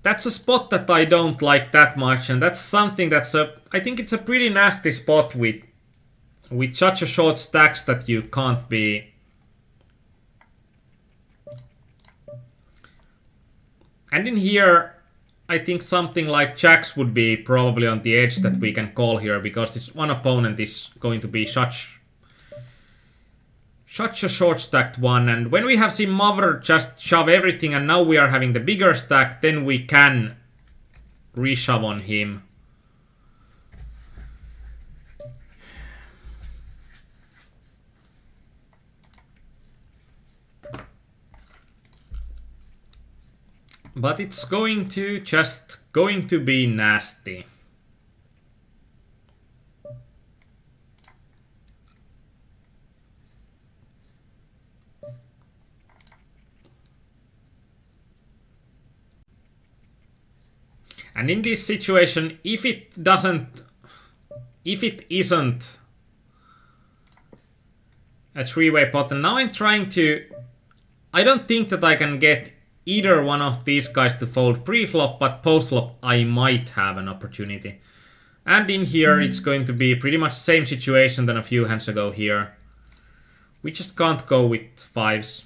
That's a spot that I don't like that much, and that's something that's a... I think it's a pretty nasty spot with such a short stacks that you can't be... And in here, I think something like jacks would be probably on the edge that we can call here, because this one opponent is going to be such a short stacked one, and when we have seen Mother just shove everything and now we are having the bigger stack, then we can reshove on him. But it's going to be nasty. And in this situation, if it isn't a three-way pot, and now I'm trying to... I don't think that I can get either one of these guys to fold pre-flop, but post-flop I might have an opportunity. And in here it's going to be pretty much the same situation than a few hands ago here. We just can't go with fives.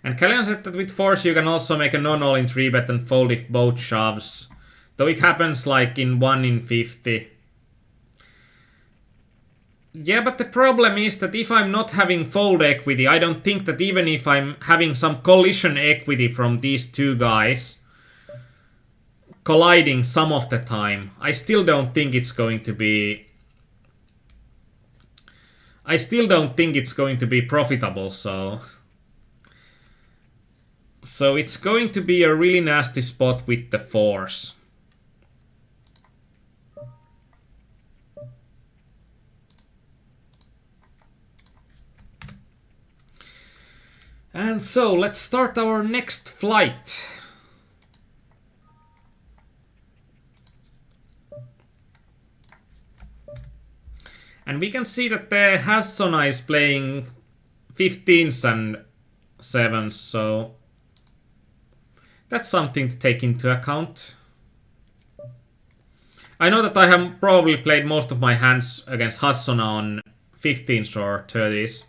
And Callion said that with fours you can also make a non-all in 3-bet and fold if both shoves. Though it happens like in 1 in 50. Yeah, but the problem is that if I'm not having fold equity, I don't think that even if I'm having some collision equity from these two guys colliding some of the time, I still don't think it's going to be... I still don't think it's going to be profitable, so... So it's going to be a really nasty spot with the fours. And so let's start our next flight. And we can see that the Hassona is playing 15s and 7s, so that's something to take into account. I know that I have probably played most of my hands against Hassona on 15s or 30s.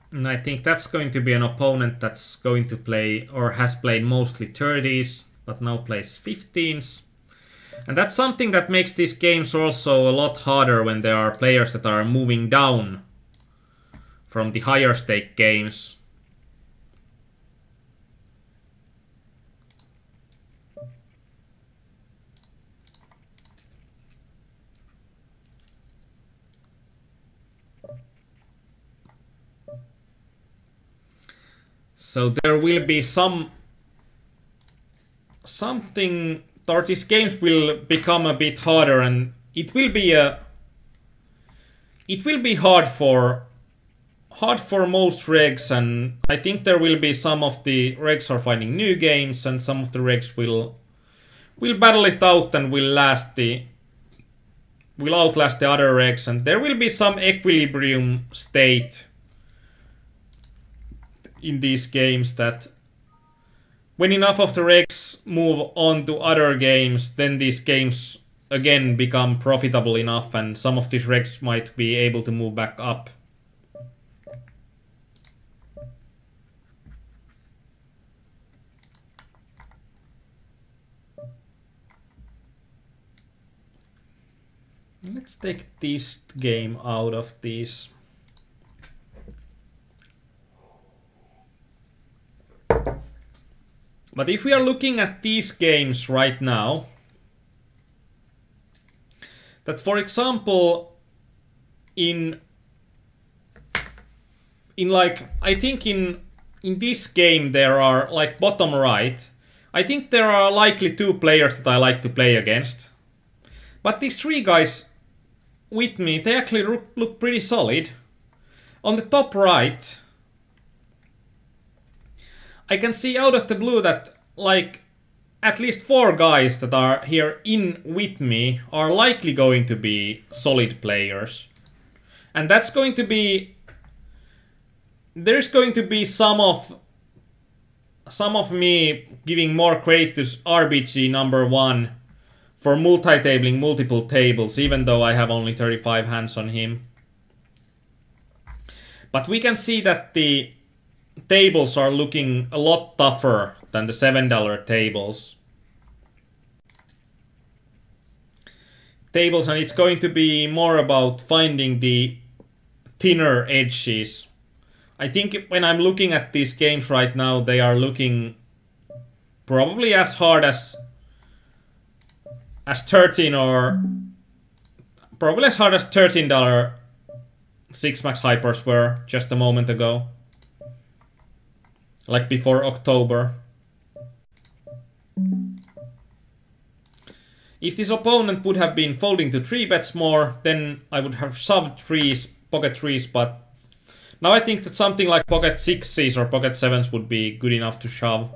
And I think that's going to be an opponent that's going to play, or has played mostly 30s, but now plays 15s. And that's something that makes these games also a lot harder when there are players that are moving down from the higher stake games. So there will be something, or these games will become a bit harder, and it will be hard for most regs, and I think there will be some of the regs are finding new games, and some of the regs will battle it out and will last the will outlast the other regs, and there will be some equilibrium state in these games that when enough of the regs move on to other games, then these games again become profitable enough and some of these regs might be able to move back up. Let's take this game out of these. But if we are looking at these games right now, that for example, in like, I think in this game there are, like bottom right, I think there are likely 2 players that I like to play against. But these 3 guys with me, they actually look pretty solid. On the top right, I can see out of the blue that like at least 4 guys that are here in with me are likely going to be solid players. And that's going to be... There's going to be some of me giving more credit to RBG number 1 for multi-tabling multiple tables, even though I have only 35 hands on him. But we can see that the tables are looking a lot tougher than the $7 tables. And it's going to be more about finding the thinner edges. I think when I'm looking at these games right now, they are looking probably as hard as 13 or probably as hard as $13 6 max hypers were just a moment ago. Like before October. If this opponent would have been folding to 3 bets more, then I would have shoved 3s, pocket 3s, but now I think that something like pocket 6s or pocket 7s would be good enough to shove.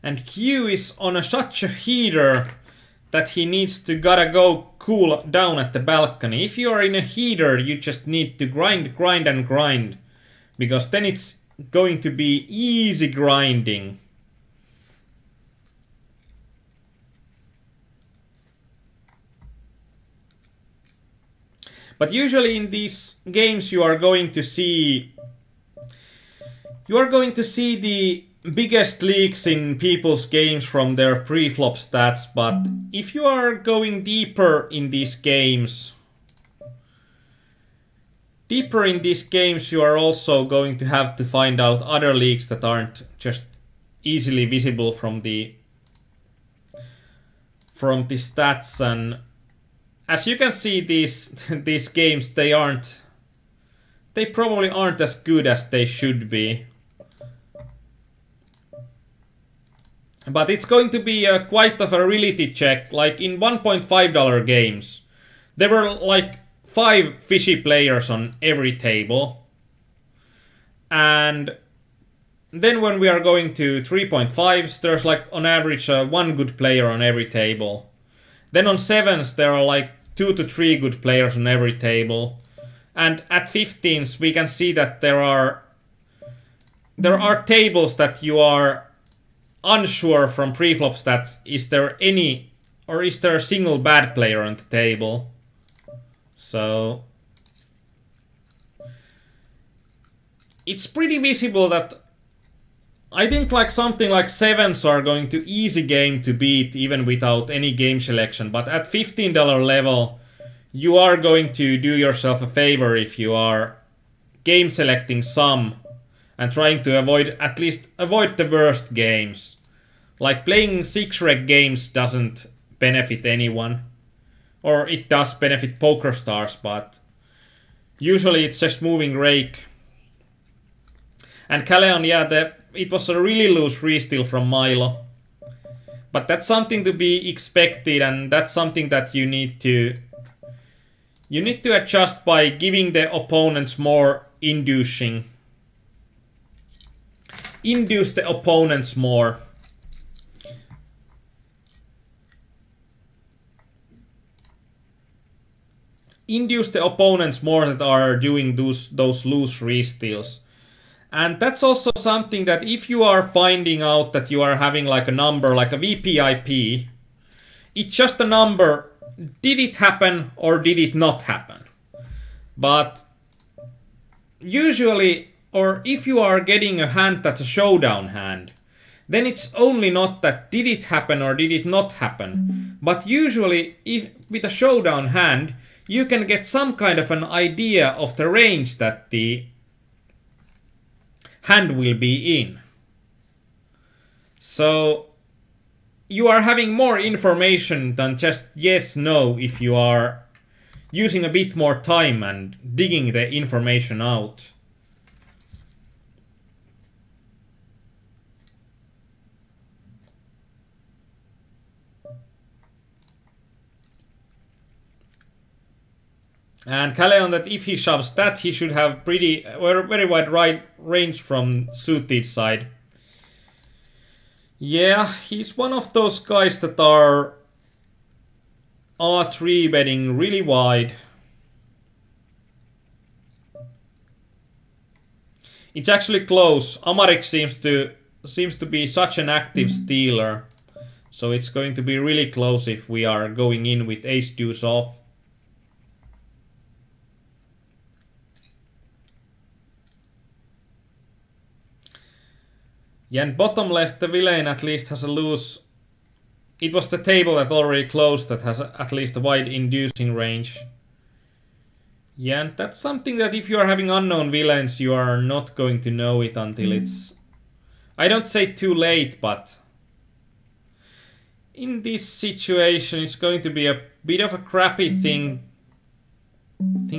And Q is on such a heater that he needs to gotta go cool down at the balcony. If you are in a heater, you just need to grind, grind and grind. Because then it's going to be easy grinding. But usually in these games you are going to see the biggest leaks in people's games from their pre-flop stats, but if you are going deeper in these games, you are also going to have to find out other leaks that aren't just easily visible from the stats. And as you can see, these games, they probably aren't as good as they should be. But it's going to be quite of a reality check. Like in $1.5 games, there were like 5 fishy players on every table. And then when we are going to 3.5s, there's like on average 1 good player on every table. Then on 7s, there are like 2 to 3 good players on every table. And at 15s, we can see that there are tables that you are unsure from pre-flop stats, is there any, or is there a single bad player on the table? So it's pretty visible that I think like something like 7s are going to easy game to beat even without any game selection, but at $15 level you are going to do yourself a favor if you are game selecting some and trying to avoid the worst games. Like playing 6-reg games doesn't benefit anyone. Or it does benefit poker stars, but usually it's just moving rake. And Calleon, yeah, it was a really loose resteal from Milo. But that's something to be expected, and that's something that you need to adjust by giving the opponents more induce the opponents more. Induce the opponents more that are doing those loose re-steals. And that's also something that if you are finding out that you are having like a number, like a VPIP, it's just a number. Did it happen or did it not happen? But usually, or if you are getting a hand that's a showdown hand, then it's only not that did it happen or did it not happen. But usually, if with a showdown hand, you can get some kind of an idea of the range that the hand will be in. So you are having more information than just yes, no, if you are using a bit more time and digging the information out. And Kaleon that if he shoves that, he should have very wide right range from suited side. Yeah, he's one of those guys that are 3 betting really wide. It's actually close. Amarik seems to be such an active stealer, so it's going to be really close if we are going in with ace deuce off. Yeah, and bottom left, the villain at least has a loose... It was the table that already closed that has at least a wide inducing range. Yeah, and that's something that if you are having unknown villains, you are not going to know it until it's... I don't say too late, but... In this situation, it's going to be a bit of a crappy thing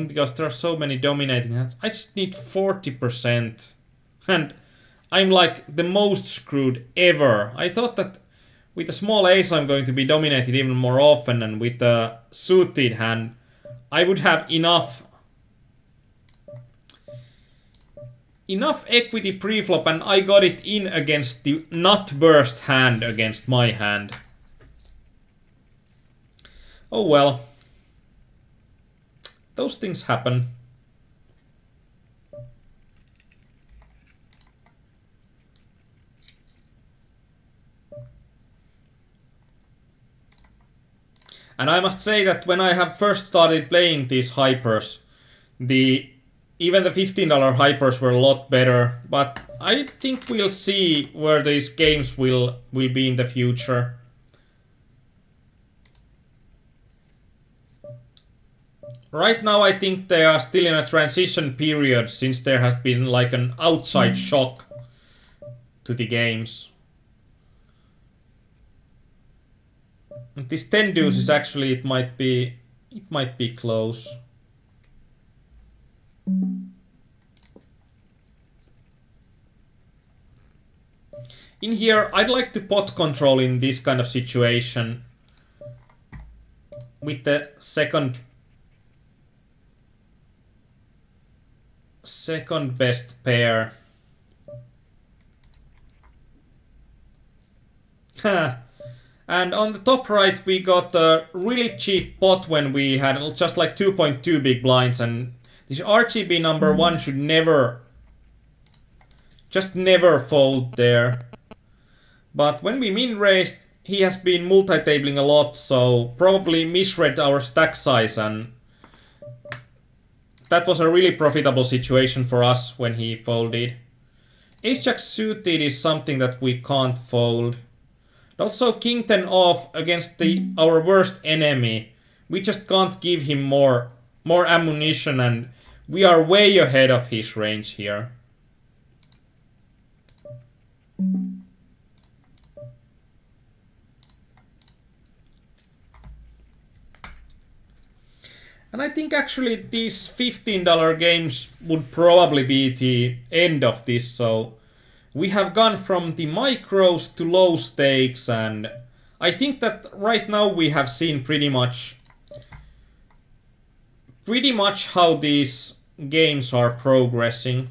because there are so many dominating hands. I just need 40%. And I'm like the most screwed ever. I thought that with a small ace I'm going to be dominated even more often, and with a suited hand I would have enough equity pre-flop, and I got it in against the nut burst hand against my hand. Oh well. Those things happen. And I must say that when I have first started playing these hypers, even the $15 hypers were a lot better. But I think we'll see where these games will be in the future. Right now I think they are still in a transition period, since there has been like an outside shock to the games. This 10 deuce is actually, it might be close. In here, I'd like to pot control in this kind of situation with the second best pair. And on the top right, we got a really cheap pot when we had just like 2.2 big blinds, and this RGB number 1 should never fold there. But when we min raised, he has been multi-tabling a lot, so probably misread our stack size, and that was a really profitable situation for us when he folded. Ace-Jack suited is something that we can't fold. Also, King 10 off against our worst enemy. We just can't give him more ammunition, and we are way ahead of his range here. And I think actually these $15 games would probably be the end of this, so we have gone from the micros to low stakes, and I think that right now we have seen pretty much how these games are progressing.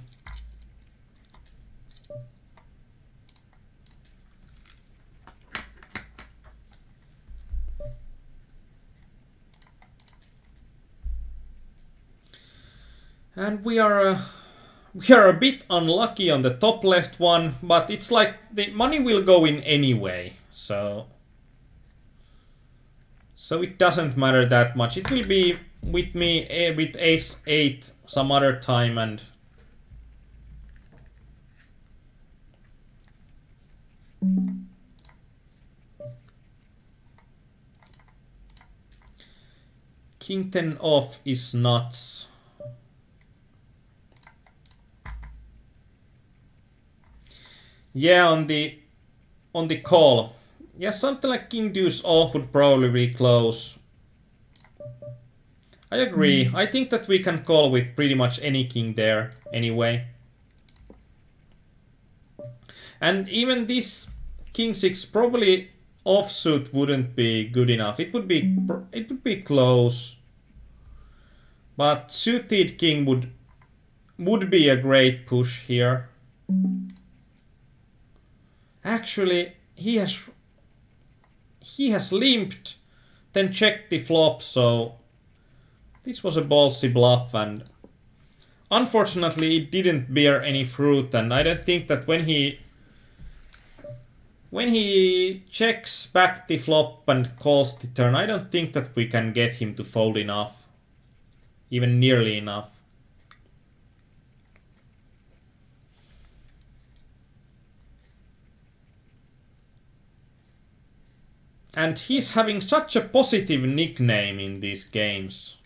And we are a bit unlucky on the top left one, but it's like the money will go in anyway, so it doesn't matter that much. It will be with me with ace 8 some other time, and king 10 off is nuts. Yeah, on the call. Yeah, something like king deuce off would probably be close. I agree. I think that we can call with pretty much any king there anyway. And even this king 6 probably offsuit wouldn't be good enough. It would be close. But suited king would be a great push here. Actually, he has limped, then checked the flop, so this was a ballsy bluff, and unfortunately it didn't bear any fruit, and I don't think that when he checks back the flop and calls the turn, I don't think that we can get him to fold enough, even nearly enough. And he's having such a positive nickname in these games.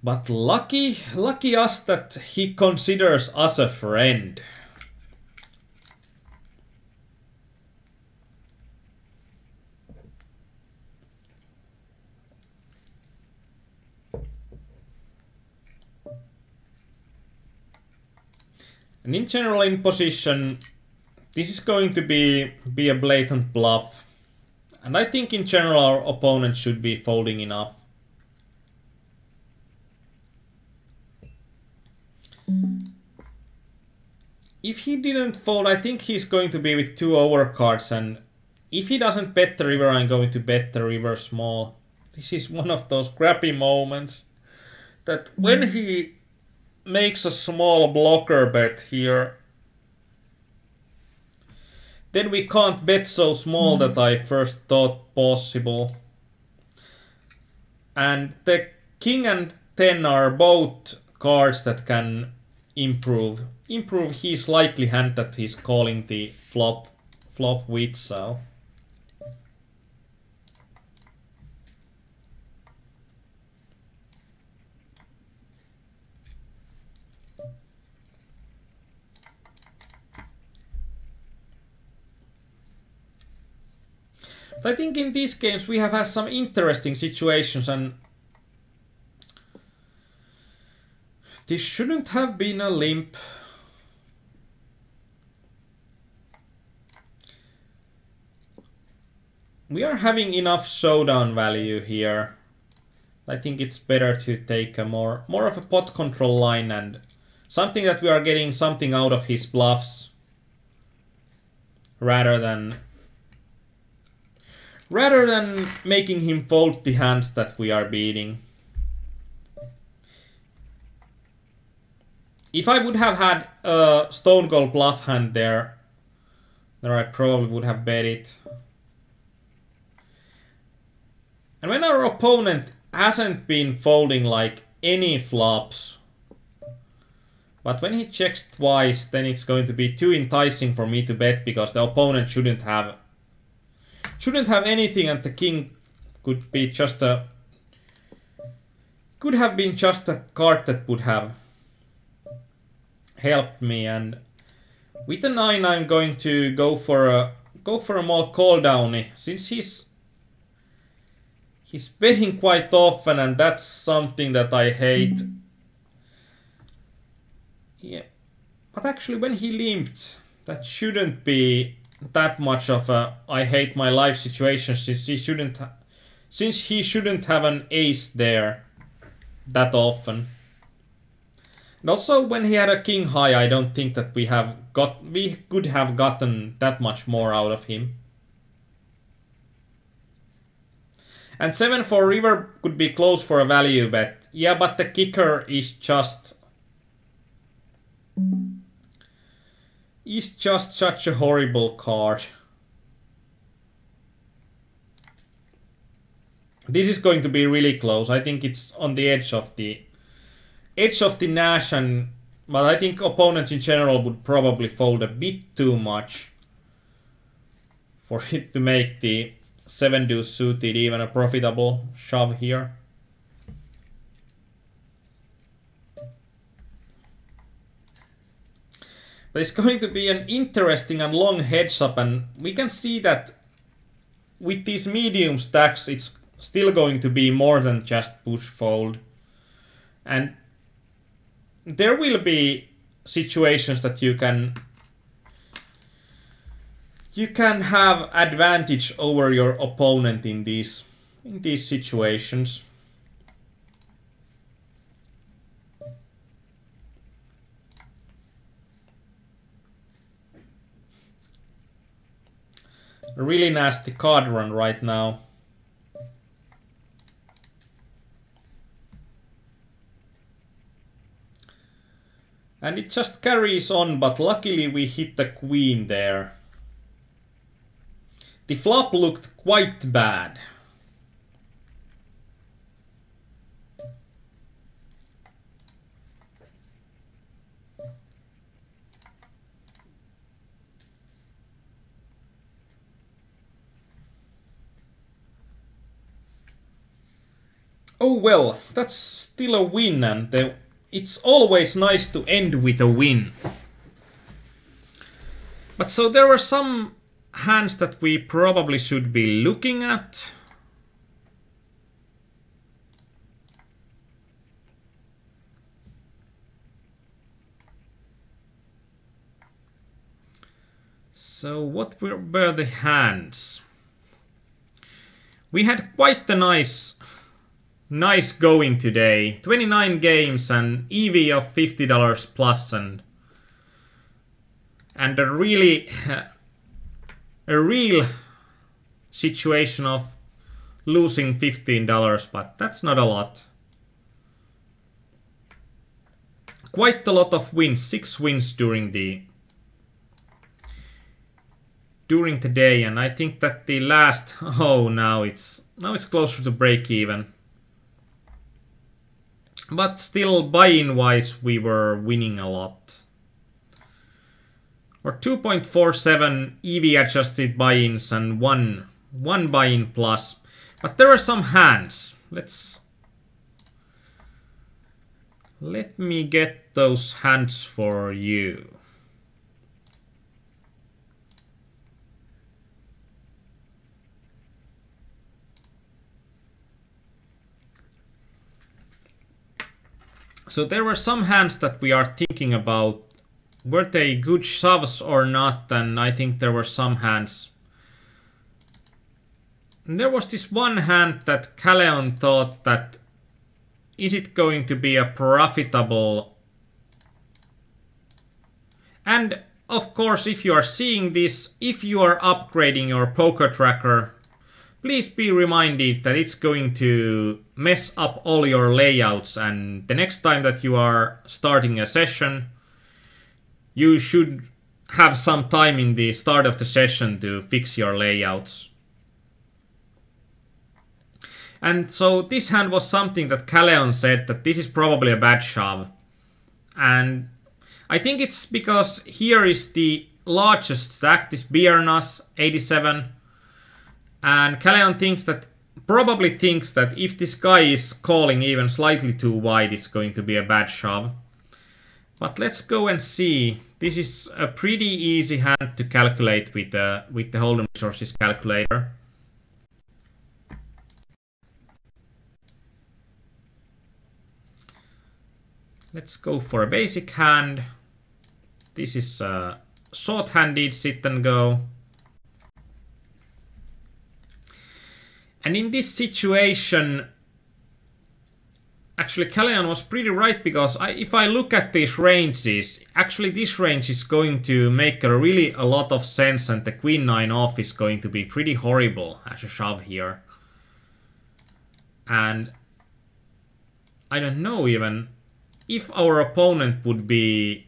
But lucky us that he considers us a friend. And in general, in position, this is going to be a blatant bluff. And I think in general our opponent should be folding enough. If he didn't fold, I think he's going to be with 2 overcards, and if he doesn't bet the river, I'm going to bet the river small. This is one of those crappy moments that when he makes a small blocker bet here, then we can't bet so small that I first thought possible. And the king and 10 are both cards that can improve his likely hand that he's calling the flop with, so. But I think in these games we have had some interesting situations, and this shouldn't have been a limp. We are having enough showdown value here. I think it's better to take a more of a pot control line and something that we are getting something out of his bluffs rather than making him fold the hands that we are beating. If I would have had a stone cold bluff hand there I probably would have bet it. And when our opponent hasn't been folding like any flops, but when he checks twice, then it's going to be too enticing for me to bet, because the opponent shouldn't have anything, and the king could have been just a card that would have helped me. And with the 9 I'm going to go for a more call downy, since he's betting quite often, and that's something that I hate. Yeah, but actually when he limped, that shouldn't be that much of a I hate my life situation since he shouldn't have an ace there that often. And also when he had a king high, I don't think that we could have gotten that much more out of him. And 7 for river could be close for a value bet. Yeah, but the kicker is just such a horrible card. This is going to be really close. I think it's on the edge of the Nash, but I think opponents in general would probably fold a bit too much for it to make the 7 deuce suited even a profitable shove here. But it's going to be an interesting and long heads up, and we can see that with these medium stacks it's still going to be more than just push fold. And there will be situations that you can have advantage over your opponent in these situations. A really nasty card run right now. And it just carries on, but luckily we hit the queen there. The flop looked quite bad. Oh well, that's still a win, and it's always nice to end with a win. But so there were some hands that we probably should be looking at. So what were the hands? We had quite the nice going today. 29 games and EV of $50 plus, and a real situation of losing $15, but that's not a lot. Quite a lot of wins, 6 wins during the day, and I think that the last now it's closer to break even. But still, buy-in wise, we were winning a lot. Or 2.47 EV adjusted buy-ins and one buy-in plus. But there are some hands. Let me get those hands for you. So there were some hands that we are thinking about. Were they good shoves or not? And I think there were some hands. And there was this one hand that Caleon thought that is it going to be a profitable? And of course, if you are seeing this, if you are upgrading your poker tracker, please be reminded that it's going to mess up all your layouts, and the next time that you are starting a session, you should have some time in the start of the session to fix your layouts. And so this hand was something that Caleon said that this is probably a bad shove. And I think it's because here is the largest stack, this Biernas 87. And Caleon probably thinks that if this guy is calling even slightly too wide, it's going to be a bad shove. But let's go and see. This is a pretty easy hand to calculate with the Hold'em Resources calculator. Let's go for a basic hand. This is a short-handed sit and go. And in this situation, actually Callion was pretty right, because if I look at these ranges, actually this range is going to make a lot of sense, and the queen 9 off is going to be pretty horrible as a shove here. And I don't know even if our opponent would be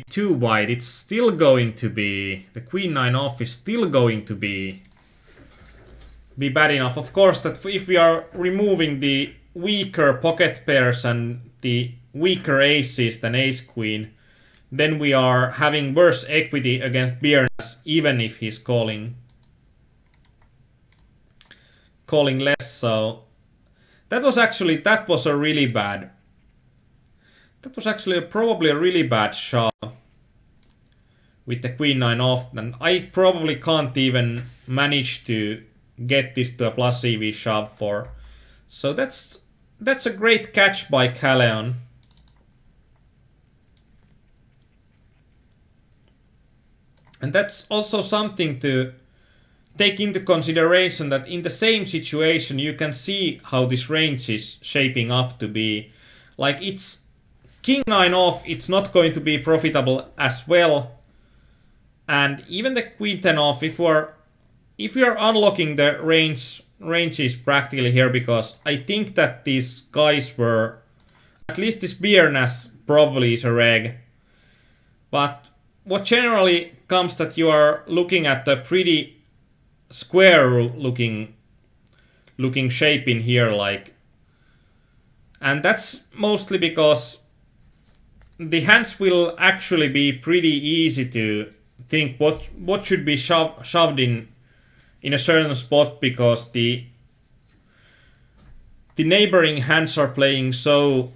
too wide. It's still going to be, the queen 9 off is still going to be bad enough. Of course, that if we are removing the weaker pocket pairs and the weaker aces than ace queen, then we are having worse equity against Biernas, even if he's calling less. So that was a really bad. That was actually probably a really bad shove with the queen 9 off, and I probably can't even manage to get this to a plus EV shove for. So that's a great catch by Callion. And that's also something to take into consideration, that in the same situation you can see how this range is shaping up to be. Like, it's king 9 off, it's not going to be profitable as well. And even the queen 10 off, if we are unlocking the ranges practically here, because I think that these guys were, at least this Biernas probably is a reg. But what generally comes that you are looking at a pretty square looking shape in here, like, and that's mostly because the hands will actually be pretty easy to think what should be shoved in a certain spot, because the neighboring hands are playing so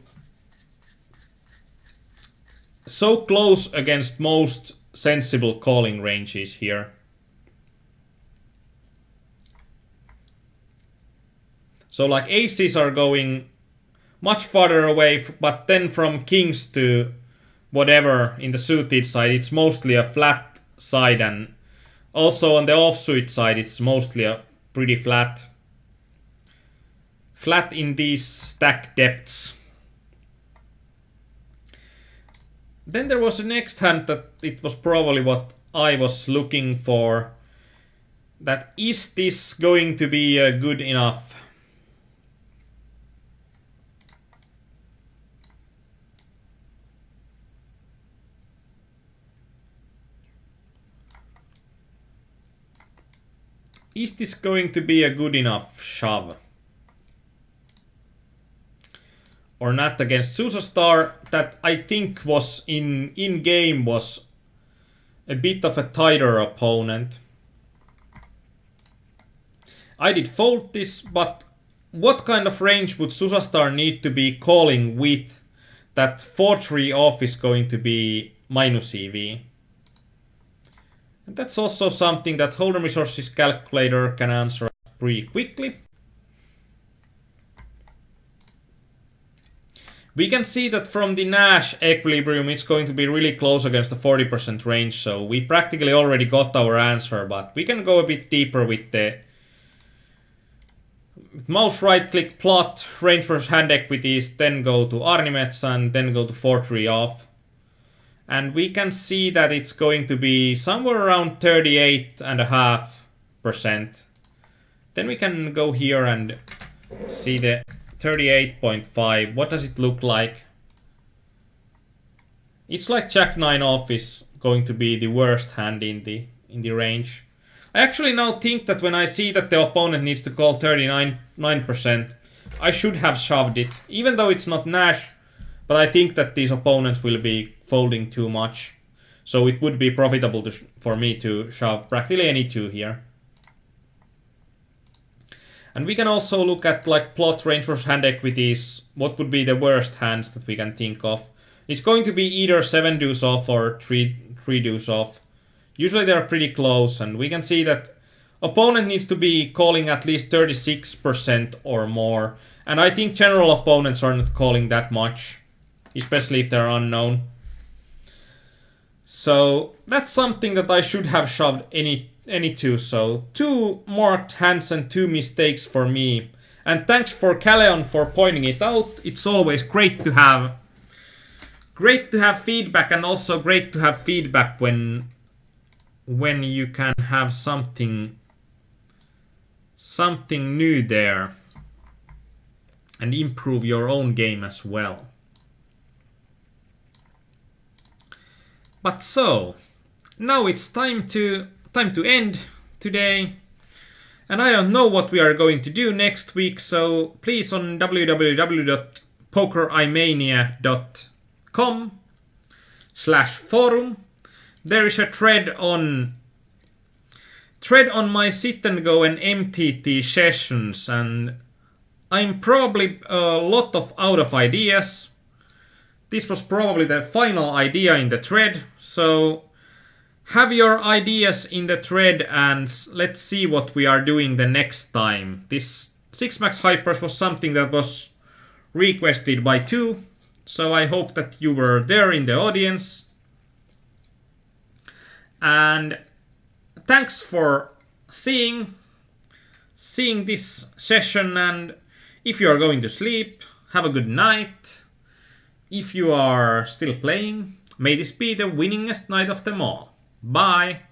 close against most sensible calling ranges here. So like aces are going much farther away, but then from kings to whatever in the suited side, it's mostly a flat side, and also on the offsuit side it's mostly a pretty flat in these stack depths. Then there was the next hand that it was probably what I was looking for. That is this going to be good enough? Is this going to be a good enough shove? Or not against Susastar, that I think was in game was a bit of a tighter opponent. I did fold this, but what kind of range would Susastar need to be calling with that 4-3 off is going to be minus EV? And that's also something that Hold'em Resources calculator can answer pretty quickly. We can see that from the Nash equilibrium it's going to be really close against the 40% range, so we practically already got our answer, but we can go a bit deeper with the mouse right click plot, range versus hand equities, then go to Aarnimetsa and then go to 4-3 off. And we can see that it's going to be somewhere around 38.5%. Then we can go here and see the 38.5. What does it look like? It's like Jack 9 off is going to be the worst hand in the range. I actually now think that when I see that the opponent needs to call 39%, I should have shoved it, even though it's not Nash. But I think that these opponents will be folding too much, so it would be profitable for me to shove practically any two here. And we can also look at like plot range versus hand equities. What would be the worst hands that we can think of? It's going to be either 7 deuce off or 3 deuce off. Usually they're pretty close, and we can see that opponent needs to be calling at least 36% or more. And I think general opponents are not calling that much, especially if they're unknown. So that's something that I should have shoved any two. So 2 marked hands and 2 mistakes for me. And thanks for Caleon for pointing it out. It's always great to have feedback, and also great to have feedback when you can have something new there and improve your own game as well. But so now it's time to end today. And I don't know what we are going to do next week, so please on www.pokerimania.com/forum there is a thread on my sit and go and MTT sessions, and I'm probably a lot out of ideas. This was probably the final idea in the thread, so have your ideas in the thread and let's see what we are doing the next time. This 6 Max Hypers was something that was requested by 2, so I hope that you were there in the audience. And thanks for seeing this session, and if you are going to sleep, have a good night. If you are still playing, may this be the winningest night of them all. Bye!